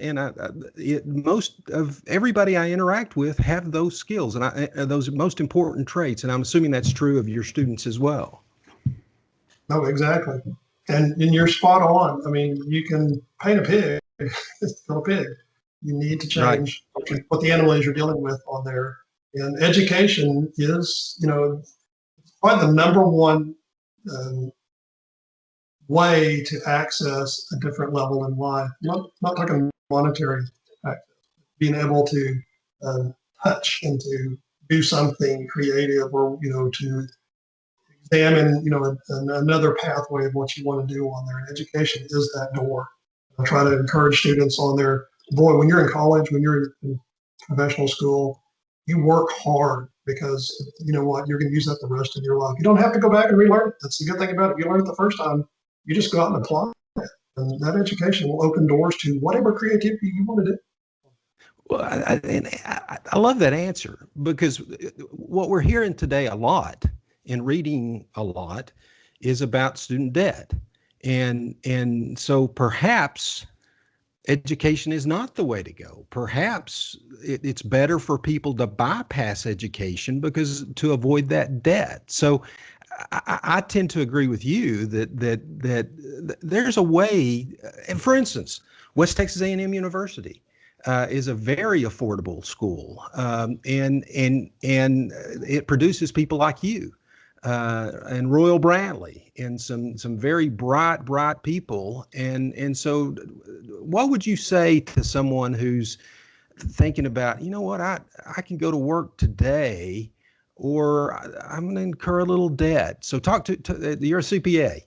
A: most of everybody I interact with have those skills and those most important traits. And I'm assuming that's true of your students as well.
B: No, exactly. And you're spot on. I mean, you can paint a pig, it's still a pig. You need to change what the animal is you're dealing with on there. And education is, probably the number one way to access a different level in life. Not talking monetary access, being able to touch and to do something creative, or to examine another pathway of what you want to do on there. And education is that door. I try to encourage students on there. Boy, when you're in college, when you're in professional school, you work hard, because you know what, you're going to use that the rest of your life. You don't have to go back and relearn it. That's the good thing about it. If you learn it the first time, you just go out and apply it. And that education will open doors to whatever creativity you want to do.
A: Well, I love that answer, because what we're hearing today a lot and reading a lot is about student debt. And so perhaps education is not the way to go. Perhaps it's better for people to bypass education because to avoid that debt. So I tend to agree with you that there's a way. And for instance, West Texas A&M University is a very affordable school, and it produces people like you and Royal Bradley and some very bright people. And so, what would you say to someone who's thinking about, I can go to work today, or I'm going to incur a little debt. So you're a CPA,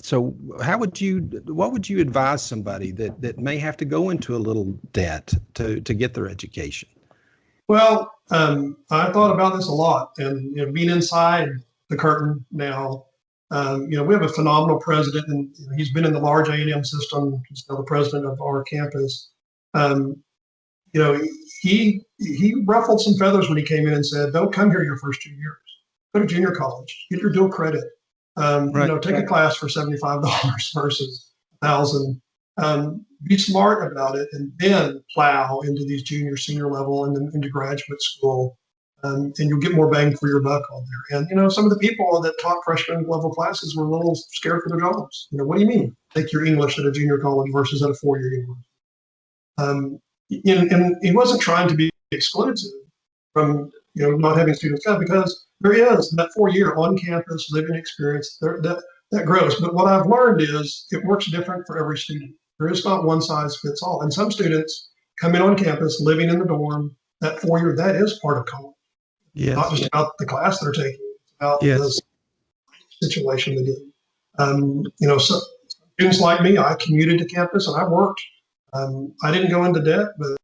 A: so what would you advise somebody that may have to go into a little debt to get their education?
B: Well, I thought about this a lot, and being inside the curtain now, we have a phenomenal president, and he's been in the large A&M system. He's now the president of our campus. He ruffled some feathers when he came in and said, "Don't come here your first 2 years. Go to junior college, get your dual credit. Take a class for $75 versus $1,000. Be smart about it, and then plow into these junior, senior level, and then into graduate school, and you'll get more bang for your buck on there." And some of the people that taught freshman level classes were a little scared for their jobs. What do you mean take your English at a junior college versus at a 4-year university? And he wasn't trying to be exclusive from not having students come, because there is that 4-year on campus living experience that grows. But what I've learned is it works different for every student. There is not one size fits all. And some students come in on campus living in the dorm. That 4-year, that is part of college.
A: Yes.
B: Not just about the class they're taking, it's about the situation they're in. So students like me, I commuted to campus and I worked I didn't go into debt, but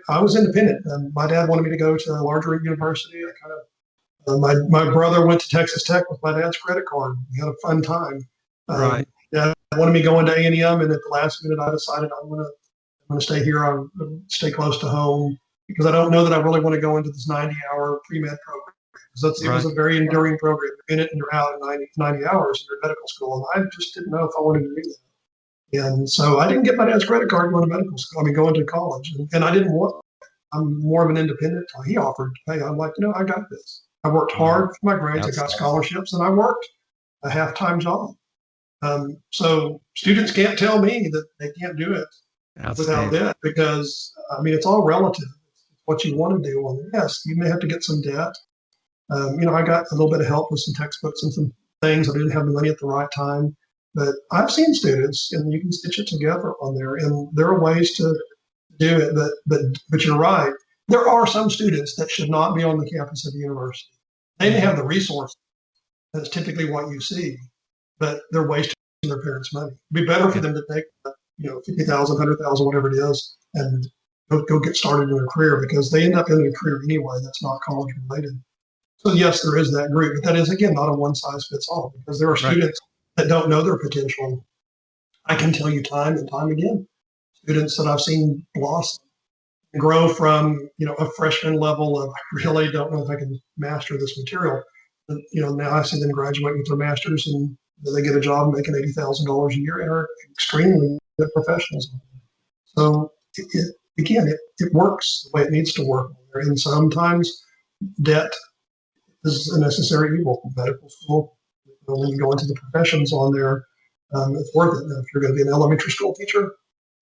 B: I was independent. My dad wanted me to go to a larger university. I kind of my brother went to Texas Tech with my dad's credit card. We had a fun time.
A: Right.
B: Dad wanted me going to A&M, and at the last minute, I decided I'm gonna stay here. I'm gonna stay close to home because I don't know that I really want to go into this 90-hour pre-med program. Because it was a very enduring program. You're in it and you're out in 90 hours in your medical school, and I just didn't know if I wanted to do that. And so I didn't get my dad's credit card going to medical school. I mean, going to college, and I didn't want. I'm more of an independent. He offered to pay. I'm like, I got this. I worked hard for my grades. I got scholarships, and I worked a half-time job. So students can't tell me that they can't do it without debt, because I mean, it's all relative. It's what you want to do. And yes, you may have to get some debt. I got a little bit of help with some textbooks and some things. I didn't have the money at the right time, but I've seen students, and you can stitch it together on there. And there are ways to do it, but you're right. There are some students that should not be on the campus of the university. They may have the resources. That's typically what you see, but they're wasting their parents' money. It'd be better for them to take, $50,000, $100,000, whatever it is, and go get started in a career, because they end up in a career anyway that's not college related. So yes, there is that group, but that is, again, not a one size fits all, because there are students that don't know their potential. I can tell you time and time again, students that I've seen blossom and grow from, a freshman level of, I really don't know if I can master this material. But, now I see them graduate with their masters, and they get a job making $80,000 a year and are extremely good professionals. So it works the way it needs to work. And sometimes debt is a necessary evil. Medical school, when you go into the professions on there, it's worth it. Now, if you're going to be an elementary school teacher,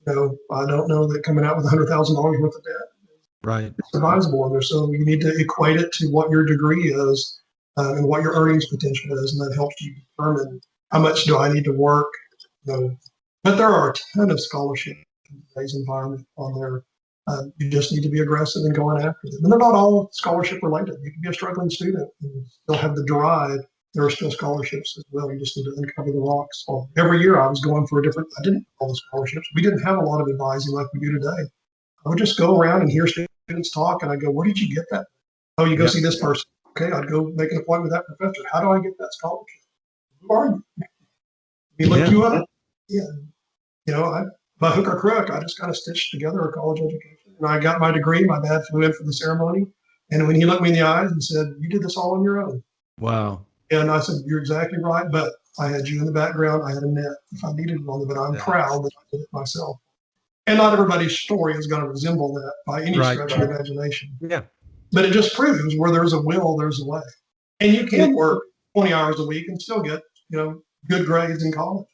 B: I don't know that coming out with $100,000 worth of debt is advisable on there. So you need to equate it to what your degree is and what your earnings potential is, and that helps you determine how much do I need to work. But there are a ton of scholarships in today's environment on there. You just need to be aggressive in going after them. And they're not all scholarship related. You can be a struggling student and still have the drive. There are still scholarships as well. You just need to uncover the rocks. Every year I was going for I didn't call the scholarships. We didn't have a lot of advising like we do today. I would just go around and hear students talk, and I go, where did you get that? Oh, you go see this person. Okay, I'd go make an appointment with that professor. How do I get that scholarship? Who are you? We look you up. Yeah. By hook or crook, I just kind of stitched together a college education. And I got my degree. My dad flew in for the ceremony. And when he looked me in the eyes and said, you did this all on your own.
A: Wow.
B: And I said, you're exactly right. But I had you in the background. I had a net if I needed one, but I'm proud that I did it myself. And not everybody's story is going to resemble that by any stretch of imagination.
A: Yeah.
B: But it just proves where there's a will, there's a way. And you can work 20 hours a week and still get, good grades in college.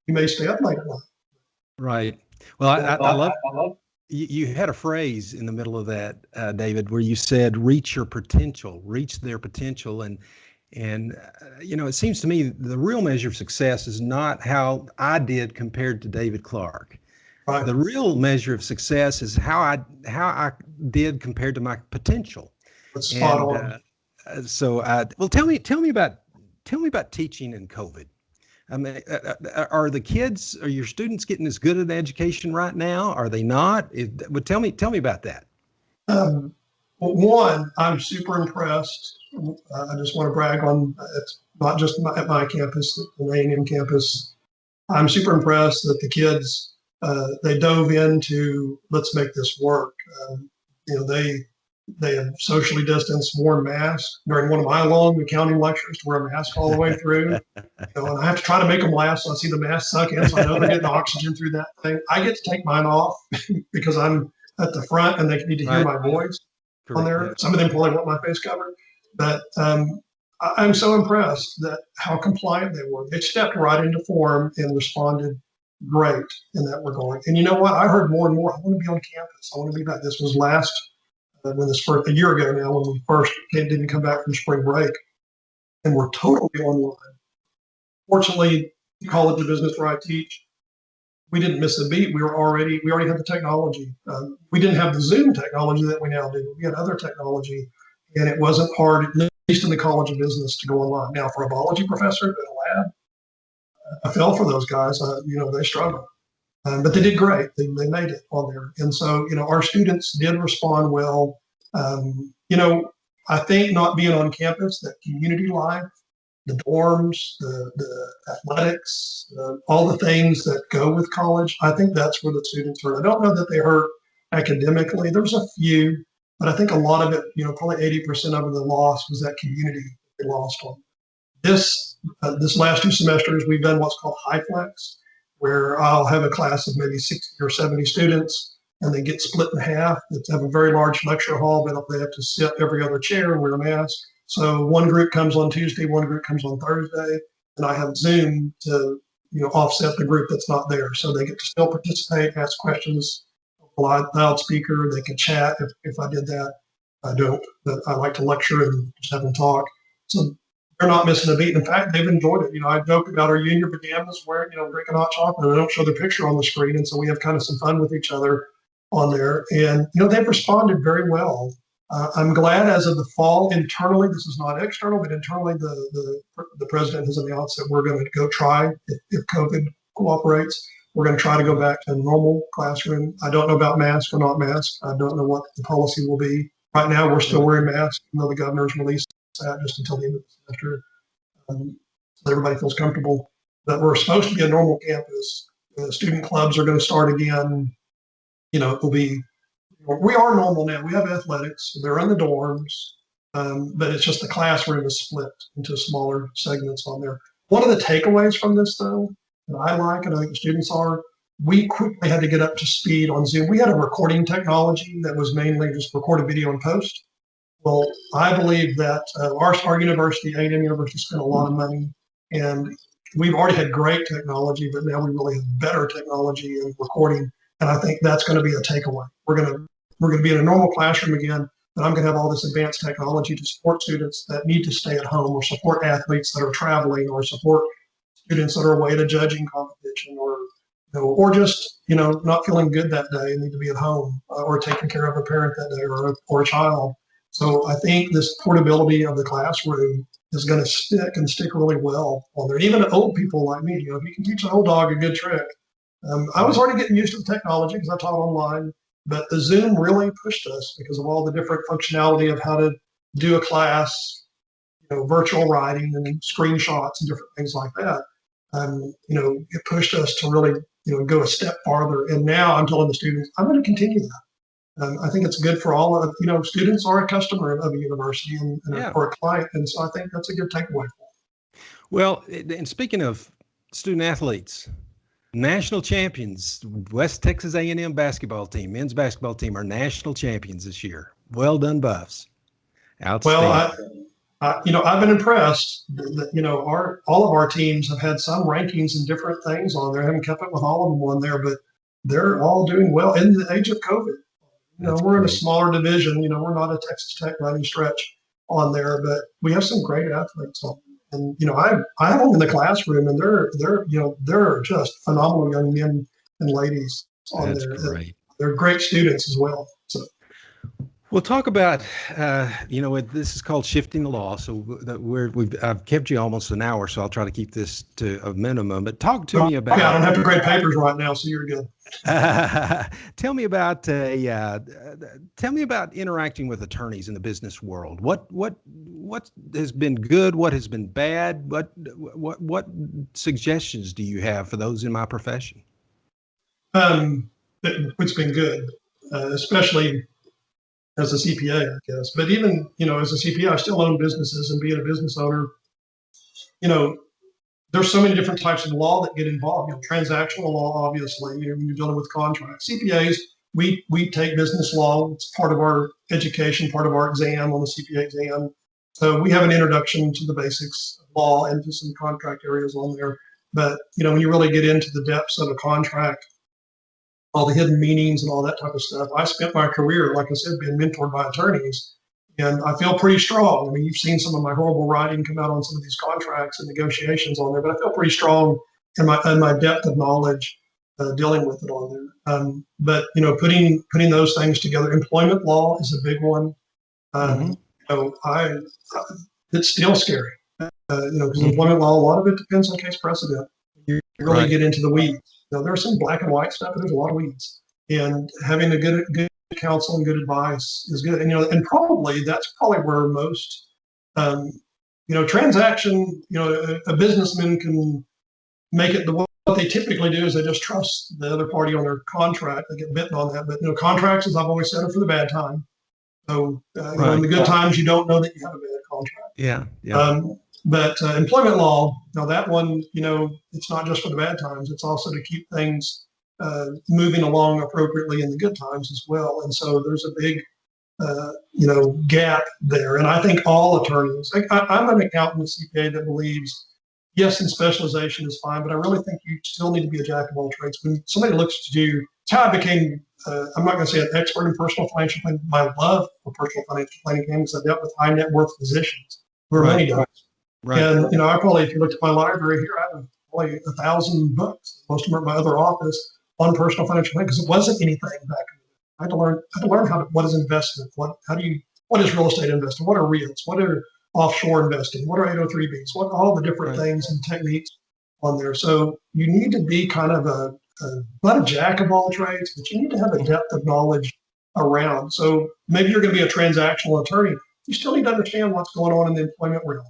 B: You may stay up late at night.
A: Right. Well, I love you had a phrase in the middle of that, David, where you said, reach your potential, reach their potential. And it seems to me the real measure of success is not how I did compared to David Clark. Right. The real measure of success is how I did compared to my potential.
B: That's spot on.
A: Well, tell me about teaching in COVID. I mean, are your students getting as good an education right now? Are they not? Tell me about that.
B: Well, one, I'm super impressed. I just want to brag on, it's not just at my campus, the A&M campus. I'm super impressed that the kids, they dove into, let's make this work. They have socially distanced, worn masks during one of my long accounting lectures to wear a mask all the way through. And I have to try to make them laugh, so I see the mask suck in, so I know they're getting oxygen through that thing. I get to take mine off because I'm at the front and they need to hear my voice on there. Yeah. Some of them probably want my face covered, but I'm so impressed that how compliant they were. They stepped right into form and responded great in that regard. And you know what? I heard more and more, I want to be on campus. I want to be back. This was a year ago now, when we first didn't come back from spring break, and we're totally online. Fortunately, the College of Business where I teach, we didn't miss a beat. We already had the technology. We didn't have the Zoom technology that we now do. We had other technology, and it wasn't hard, at least in the College of Business, to go online. Now, for a biology professor in a lab, I fell for those guys. They struggle. But they did great. They made it on there. And so, our students did respond well. I think not being on campus, that community life, the dorms, the athletics, all the things that go with college, I think that's where the students hurt. I don't know that they hurt academically. There's a few, but I think a lot of it, probably 80% of the loss was that community they lost on. This last 2 semesters, we've done what's called high flex, where I'll have a class of maybe 60 or 70 students, and they get split in half. They have a very large lecture hall, but they have to sit every other chair and wear a mask. So one group comes on Tuesday, one group comes on Thursday, and I have Zoom to offset the group that's not there. So they get to still participate, ask questions, loudspeaker. They can chat if I did that. I don't, but I like to lecture and just have them talk. So they're not missing a beat. In fact, they've enjoyed it. I joke about our junior pajamas wearing, drinking hot chocolate. I don't show their picture on the screen, and so we have kind of some fun with each other on there. And they've responded very well. I'm glad as of the fall internally, this is not external, but internally the president has announced that we're going to go try, if COVID cooperates, we're going to try to go back to a normal classroom. I don't know about mask or not mask. I don't know what the policy will be. Right now, we're still wearing masks, even though the governor's released that just until the end of the semester. So everybody feels comfortable. But we're supposed to be a normal campus. Student clubs are going to start again. It'll be, we are normal now. We have athletics. They're in the dorms, but it's just the classroom is split into smaller segments on there. One of the takeaways from this, though, that I like, and I think the students are, we quickly had to get up to speed on Zoom. We had a recording technology that was mainly just record a video and post. Well, I believe that our university, A&M University, spent a lot of money, and we've already had great technology, but now we really have better technology in recording, and I think that's going to be a takeaway. We're going to be in a normal classroom again, but I'm going to have all this advanced technology to support students that need to stay at home, or support athletes that are traveling, or support students that are away at a judging competition, or just not feeling good that day and need to be at home, or taking care of a parent that day, or a child. So I think this portability of the classroom is going to stick really well on there. And even old people like me, if you can teach an old dog a good trick. I was already getting used to the technology because I taught online, but the Zoom really pushed us because of all the different functionality of how to do a class, virtual writing and screenshots and different things like that. It pushed us to really, go a step farther. And now I'm telling the students, I'm going to continue that. I think it's good for all of, students are a customer of a university or a client. And so I think that's a good takeaway.
A: Well, and speaking of student athletes, national champions, West Texas A&M basketball team, men's basketball team are national champions this year. Well done, Buffs. Outstanding.
B: Well, I've been impressed that, all of our teams have had some rankings and different things on there. I haven't kept up with all of them on there, but they're all doing well in the age of COVID. We're in a smaller division. We're not a Texas Tech running stretch on there, but we have some great athletes on there. And I have them in the classroom, and they're just phenomenal young men and ladies on there.
A: Great.
B: They're great students as well. So.
A: We'll talk about, this is called shifting the law. So I've kept you almost an hour, so I'll try to keep this to a minimum. But talk to me about.
B: Yeah, I don't have to grade papers right now, so you're good.
A: Tell me about interacting with attorneys in the business world. What has been good? What has been bad? What suggestions do you have for those in my profession?
B: It's been good, especially as a CPA, I guess. But even, as a CPA, I still own businesses, and being a business owner, there's so many different types of law that get involved. Transactional law, obviously, when you're dealing with contracts. CPAs, we take business law. It's part of our education, part of our exam on the CPA exam. So we have an introduction to the basics of law and to some contract areas on there. But, when you really get into the depths of a contract, all the hidden meanings and all that type of stuff. I spent my career, like I said, being mentored by attorneys, and I feel pretty strong. I mean, you've seen some of my horrible writing come out on some of these contracts and negotiations on there, but I feel pretty strong in my depth of knowledge dealing with it on there. But putting those things together, employment law is a big one. It's still scary. Because employment law, a lot of it depends on case precedent. You really get into the weeds. There's some black and white stuff, but there's a lot of weeds. And having a good counsel and good advice is good. And probably that's probably where most, transaction, a businessman can make it. What they typically do is they just trust the other party on their contract. They get bitten on that. But contracts, as I've always said, are for the bad time. So in the good times, you don't know that you have a bad contract.
A: Yeah. Yeah.
B: But employment law, now that one, it's not just for the bad times. It's also to keep things moving along appropriately in the good times as well. And so there's a big, gap there. And I think all attorneys, I'm an accountant and CPA that believes, yes, in specialization is fine, but I really think you still need to be a jack of all trades. When somebody looks to do, it's how I became, I'm not going to say an expert in personal financial planning. My love for personal financial planning came because I dealt with high net worth physicians who are money guys.
A: Right.
B: And, I probably, if you looked at my library here, I have probably 1,000 books. Most of them are at my other office on personal financial planning because it wasn't anything back in the day. I had to learn what is investment, what is real estate investing, what are REITs, what are offshore investing, what are 803Bs, what all the different things and techniques on there. So you need to be kind of not a jack of all trades, but you need to have a depth of knowledge around. So maybe you're going to be a transactional attorney. You still need to understand what's going on in the employment realm.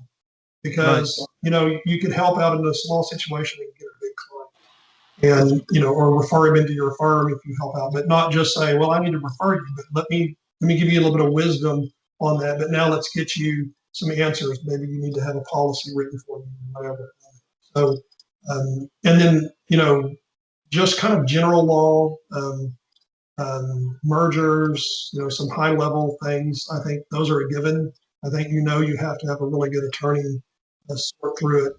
B: Because, you can help out in a small situation and get a big client and, or refer him into your firm if you help out, but not just say, well, I need to refer you, but let me give you a little bit of wisdom on that. But now let's get you some answers. Maybe you need to have a policy written for you, whatever. So, and then, just kind of general law, mergers, some high level things. I think those are a given. I think, you have to have a really good attorney sort through it.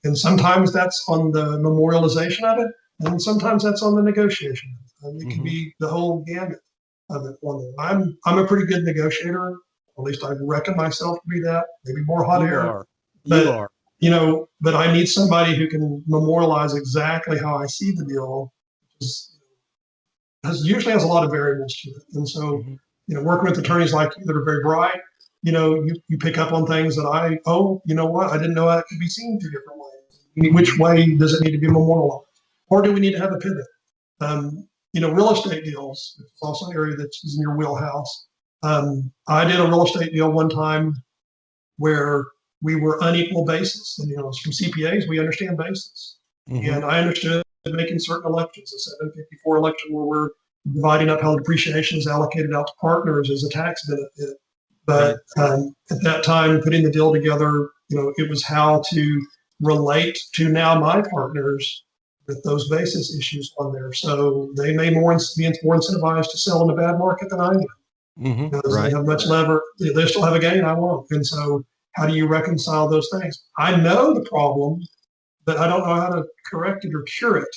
B: And sometimes that's on the memorialization of it. And sometimes that's on the negotiation. It can be the whole gamut of it. I'm a pretty good negotiator. At least I reckon myself to be that. Maybe more hot air.
A: You are.
B: But I need somebody who can memorialize exactly how I see the deal. Usually has a lot of variables to it. And so, working with attorneys like you that are very bright, you pick up on things that I didn't know that could be seen two different ways. Which way does it need to be memorialized? Or do we need to have a pivot? Real estate deals, it's also an area that's in your wheelhouse. I did a real estate deal one time where we were unequal basis. And, from CPAs, we understand basis. And I understood making certain elections, a 754 election where we're dividing up how depreciation is allocated out to partners as a tax benefit. But at that time, putting the deal together, it was how to relate to now my partners with those basis issues on there. So they may be more incentivized to sell in a bad market than I am. Because they have much lever. They still have a gain, I won't. And so how do you reconcile those things? I know the problem, but I don't know how to correct it or cure it,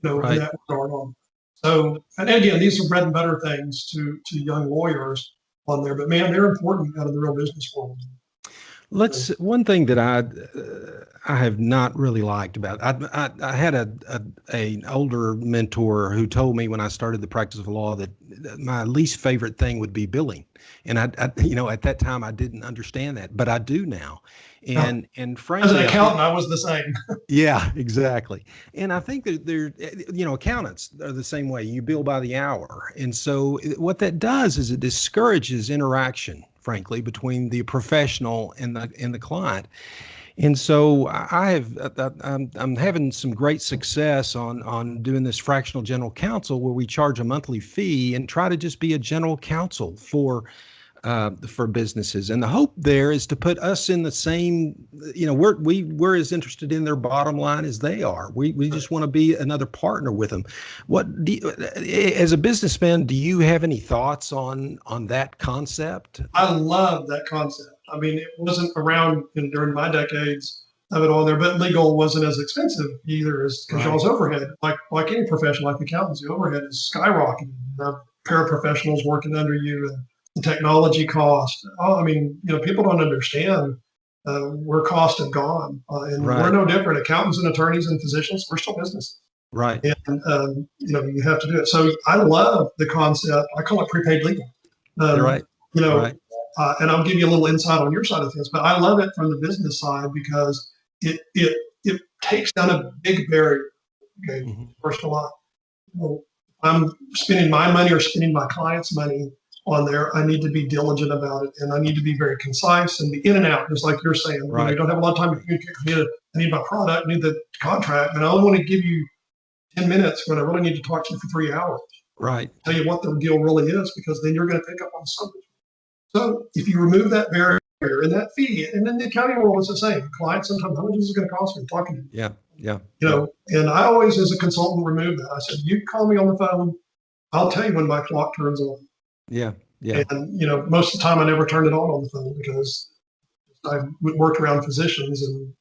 B: in that regard on. So, and again, these are bread and butter things to young lawyers on there, but man, they're important out of the real business world.
A: One thing that I have not really liked about I had an older mentor who told me when I started the practice of law that my least favorite thing would be billing, and I at that time I didn't understand that, but I do now. And frankly,
B: as an accountant, I was the same.
A: Yeah, exactly. And I think that accountants are the same way. You bill by the hour, and so what that does is it discourages interaction, frankly, between the professional and the client. And so I'm having some great success on doing this fractional general counsel where we charge a monthly fee and try to just be a general counsel for businesses. And the hope there is to put us in the same, we're as interested in their bottom line as they are. We just want to be another partner with them. As a businessman, do you have any thoughts on that concept?
B: I love that concept. I mean, it wasn't around during my decades of it all there, but legal wasn't as expensive either as because y'all's overhead, like any profession, like accountants, the overhead is skyrocketing. The paraprofessionals working under you and the technology cost. People don't understand where costs have gone, and we're no different. Accountants and attorneys and physicians, we're still businesses.
A: Right.
B: And you have to do it. So I love the concept. I call it prepaid legal.
A: Right.
B: And I'll give you a little insight on your side of things, but I love it from the business side because it takes down a big barrier. Okay, personal life. Well, I'm spending my money or spending my client's money on there. I need to be diligent about it, and I need to be very concise and be in and out, just like you're saying.
A: Right.
B: You don't have a lot of time to communicate. I need my product, I need the contract, and I only want to give you 10 minutes when I really need to talk to you for 3 hours.
A: Right.
B: Tell you what the deal really is, because then you're going to pick up on something. So if you remove that barrier and that fee, and then the accounting world is the same. Clients sometimes, how much is it going to cost me talking to you?
A: Yeah. Yeah.
B: You know, and I always, as a consultant, remove that. I said, you call me on the phone, I'll tell you when my clock turns on.
A: Yeah. Yeah.
B: And, you know, most of the time I never turned it on the phone because I worked around physicians and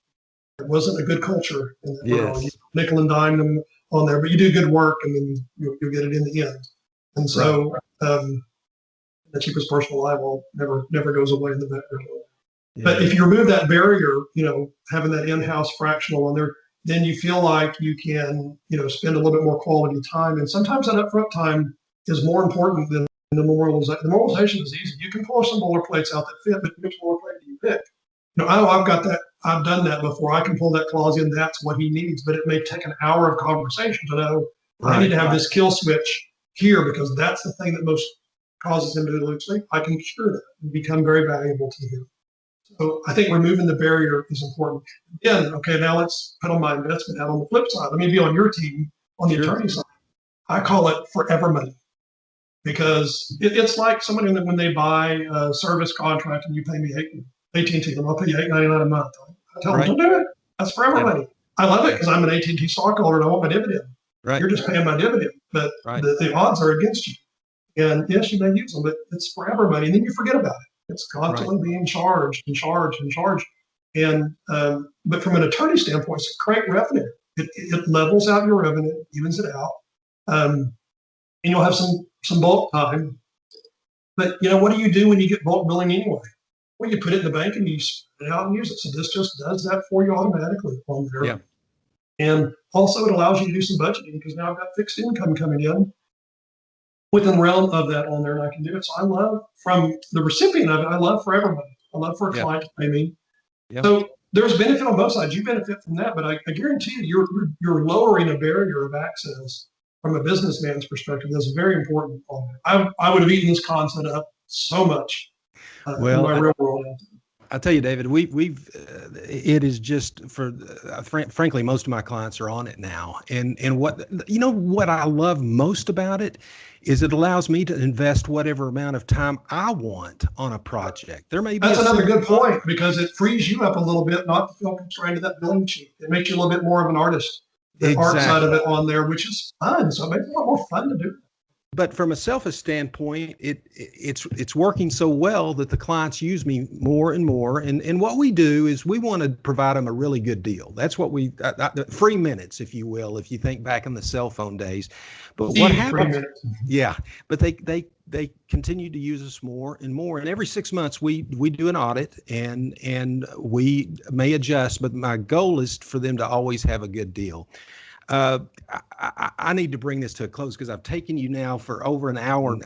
B: it wasn't a good culture in that world. You nickel and dime them on there, but you do good work and then you'll get it in the end. And so the cheapest personal liable never goes away in the background. Yeah. But if you remove that barrier, you know, having that in-house fractional on there, then you feel like you can, you know, spend a little bit more quality time. And sometimes that upfront time is more important than the memorialization. The memorialization is easy. You can pull some boilerplates out that fit, but which boilerplate do you pick? You know, oh, I've got that. I've done that before. I can pull that clause in. That's what he needs. But it may take an hour of conversation to know I need to have this kill switch here because that's the thing that most causes him to lose sleep. I can cure that and become very valuable to him. So I think removing the barrier is important. Again, okay, now let's put on my investment hat on the flip side. Let me be on your team on the attorney side. I call it forever money because it's like somebody when they buy a service contract and you pay me AT&T, and I'll pay you $8.99 a month. I tell them, don't do it. That's forever money. I love it because I'm an AT&T stockholder and I want my dividend. You're just paying my dividend, but the odds are against you. And yes, you may use them, but it's forever money. And then you forget about it. It's constantly being charged and charged and charged. And but from an attorney standpoint, it's a great revenue. It levels out your revenue, evens it out, and you'll have some bulk time. But you know, what do you do when you get bulk billing anyway? Well, you put it in the bank and you spit it out and use it. So this just does that for you automatically on there.
A: Yeah.
B: And also, it allows you to do some budgeting because now I've got fixed income coming in within the realm of that on there, and I can do it. So I love, from the recipient of it, I love for everybody. I love for a client to pay me. So there's benefit on both sides. You benefit from that, but I guarantee you, you're lowering a barrier of access from a businessman's perspective. That's very important on there. I would have eaten this concept up so much in my real world.
A: I tell you, David, it is just frankly, most of my clients are on it now. And what I love most about it is it allows me to invest whatever amount of time I want on a project. There may be
B: that's another good point because it frees you up a little bit not to feel constrained to that billing sheet. It makes you a little bit more of an artist. The art side of it on there, which is fun. So it makes it a lot more fun to do.
A: But from a selfish standpoint, it's working so well that the clients use me more and more. And what we do is we want to provide them a really good deal. That's what free minutes, if you will, if you think back in the cell phone days. But what happens? Yeah, but they continue to use us more and more. And every 6 months we do an audit and we may adjust. But my goal is for them to always have a good deal. I need to bring this to a close because I've taken you now for over an hour.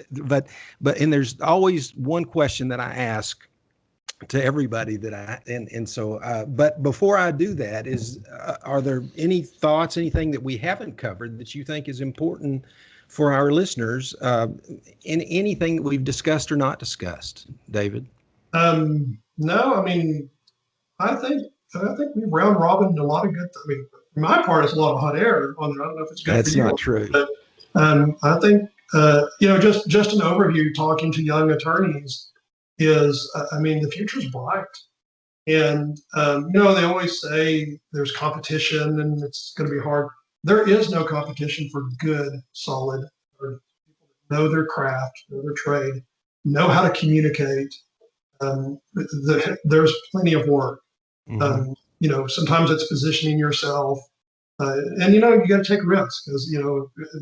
A: But there's always one question that I ask to everybody but before I do that are there any thoughts, anything that we haven't covered that you think is important for our listeners in anything that we've discussed or not discussed, David?
B: No, I mean, I think we've round robined a lot of good. I mean, for my part, it's a lot of hot air on there. I don't know if it's good
A: That's
B: for you.
A: That's not true.
B: But I think just an overview talking to young attorneys is, I mean, the future's bright. And they always say there's competition and it's going to be hard. There is no competition for good, solid attorneys. People that know their craft, know their trade, know how to communicate. There's plenty of work. Mm-hmm. Sometimes it's positioning yourself, and you got to take risks because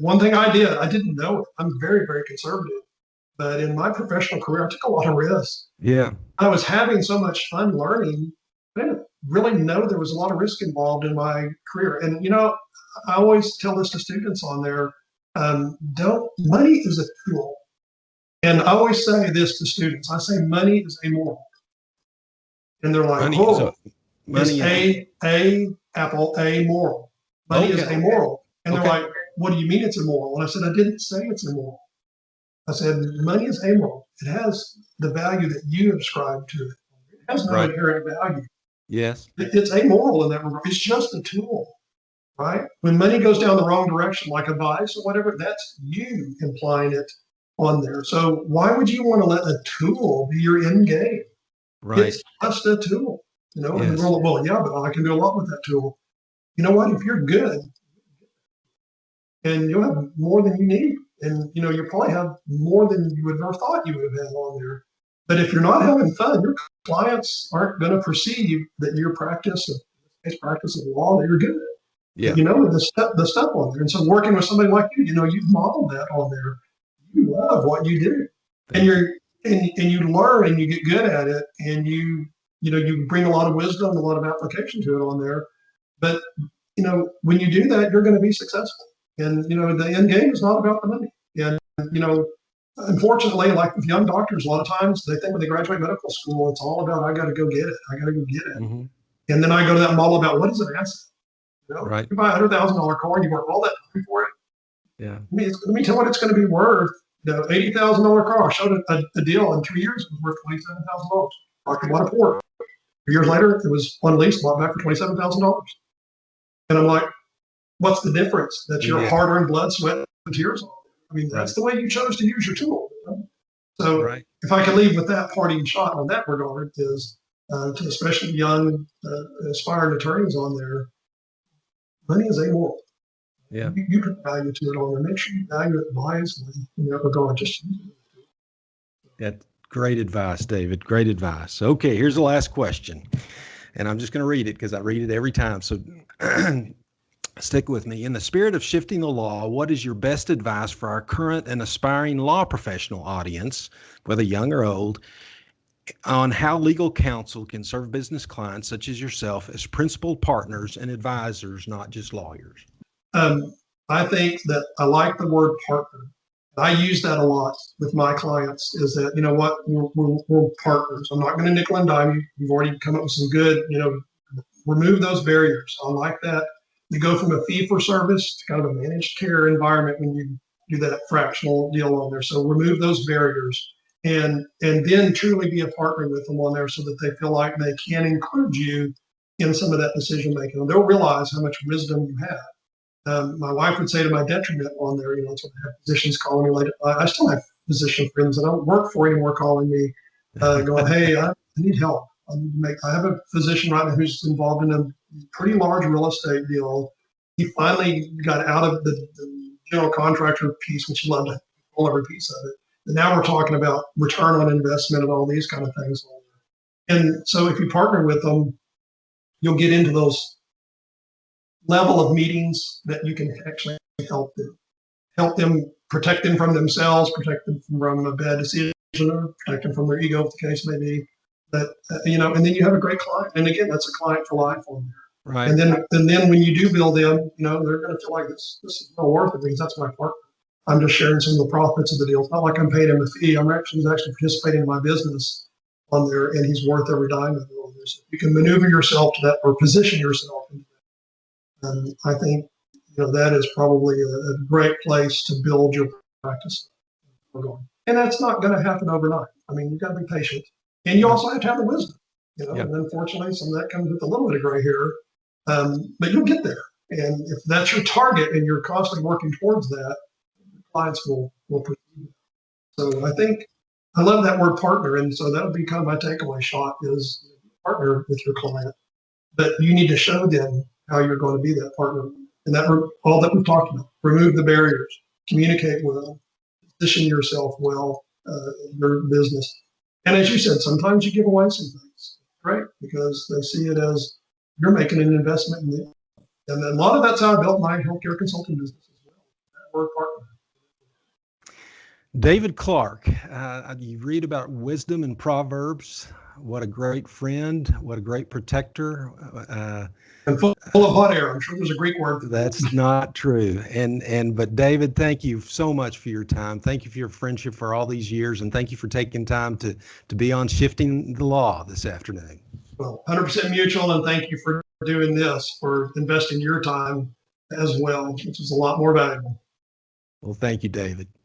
B: one thing I didn't know it. I'm very, very conservative, but in my professional career, I took a lot of risks.
A: Yeah,
B: I was having so much fun learning. I didn't really know there was a lot of risk involved in my career, and I always tell this to students on there. Money is a tool, and I always say this to students. I say money is amoral. And they're like,
A: Money
B: It's Apple, amoral. Money is
A: Okay.
B: amoral. And they're
A: Okay.
B: like, what do you mean it's immoral? And I said, I didn't say it's immoral. I said, money is amoral. It has the value that you ascribe to it. It has no
A: Right.
B: inherent value.
A: Yes.
B: It's amoral in that regard. It's just a tool, right? When money goes down the wrong direction, like a vice or whatever, that's you implying it on there. So why would you want to let a tool be your end game?
A: Right.
B: It's just a tool, and
A: Yes.
B: we're like, well, yeah, but I can do a lot with that tool. You know what? If you're good and you'll have more than you need, and you probably have more than you would have thought you would have had on there. But if you're not having fun, your clients aren't going to perceive that your practice of law that you're good at.
A: Yeah.
B: The stuff on there. And so working with somebody like you, you've modeled that on there. You love what you do, and you learn and you get good at it, and you bring a lot of wisdom, a lot of application to it on there. But when you do that, you're going to be successful. And the end game is not about the money. And unfortunately, like with young doctors, a lot of times they think when they graduate medical school, it's all about I got to go get it. I got to go get it.
A: Mm-hmm.
B: And then I go to that model about what is an asset.
A: Right.
B: You buy $100,000 car and you work all that time for it.
A: Yeah.
B: Let me tell you what it's going to be worth. $80,000 car. I showed a deal in 2 years. It was worth $27,000. I bought a Ford. 3 years later, it was on lease, bought back for $27,000. And I'm like, what's the difference? That's your hard-earned blood, sweat, and tears on. I mean, that's the way you chose to use your tool. So if I can leave with that parting shot on that regard is to especially young aspiring attorneys on there, money is amoral.
A: Yeah.
B: You put value to it on there. Make sure you value it wisely in that regard. Just use it.
A: Yeah. Great advice, David. Great advice. Okay, here's the last question. And I'm just going to read it because I read it every time. So stick with me. In the spirit of shifting the law, what is your best advice for our current and aspiring law professional audience, whether young or old, on how legal counsel can serve business clients such as yourself as principal partners and advisors, not just lawyers?
B: I think that I like the word partner. I use that a lot with my clients is that, we're partners. I'm not going to nickel and dime you. You've already come up with some good, remove those barriers. I like that. You go from a fee for service to kind of a managed care environment when you do that fractional deal on there. So remove those barriers and then truly be a partner with them on there so that they feel like they can include you in some of that decision making. And they'll realize how much wisdom you have. My wife would say to my detriment on there, that's when I have physicians calling me later. I still have physician friends that I don't work for anymore calling me, going, hey, I need help. I have a physician right now who's involved in a pretty large real estate deal. He finally got out of the general contractor piece, which he loved to pull every piece of it. And now we're talking about return on investment and all these kind of things. And so if you partner with them, you'll get into those level of meetings that you can actually help them, protect them from themselves, protect them from a bad decision, protect them from their ego, if the case may be. But and then you have a great client, and again, that's a client for life on there.
A: Right.
B: And then when you do bill them, they're going to feel like this is well worth it because that's my partner. I'm just sharing some of the profits of the deal. It's not like I'm paying him a fee. He's actually participating in my business on there, and he's worth every dime of it on there. So you can maneuver yourself to that or position yourself into that. And I think that is probably a great place to build your practice. And that's not going to happen overnight. I mean, you've got to be patient, and you also have to have the wisdom. And unfortunately, some of that comes with a little bit of gray hair, but you'll get there. And if that's your target, and you're constantly working towards that, clients will perceive. So I think I love that word partner, and so that'll become my takeaway shot is partner with your client, but you need to show them how you're going to be that partner. And that all that we've talked about, remove the barriers, communicate well, position yourself well in your business. And as you said, sometimes you give away some things, right? Because they see it as you're making an investment in them. And a lot of that's how I built my healthcare consulting business as well. That word partner.
A: David Clark, you read about wisdom in Proverbs. What a great friend. What a great protector.
B: And full of hot air. I'm sure there's a Greek word for that.
A: That's not true. But David, thank you so much for your time. Thank you for your friendship for all these years. And thank you for taking time to be on Shifting the Law this afternoon.
B: Well, 100% mutual, and thank you for doing this, for investing your time as well, which is a lot more valuable.
A: Well, thank you, David.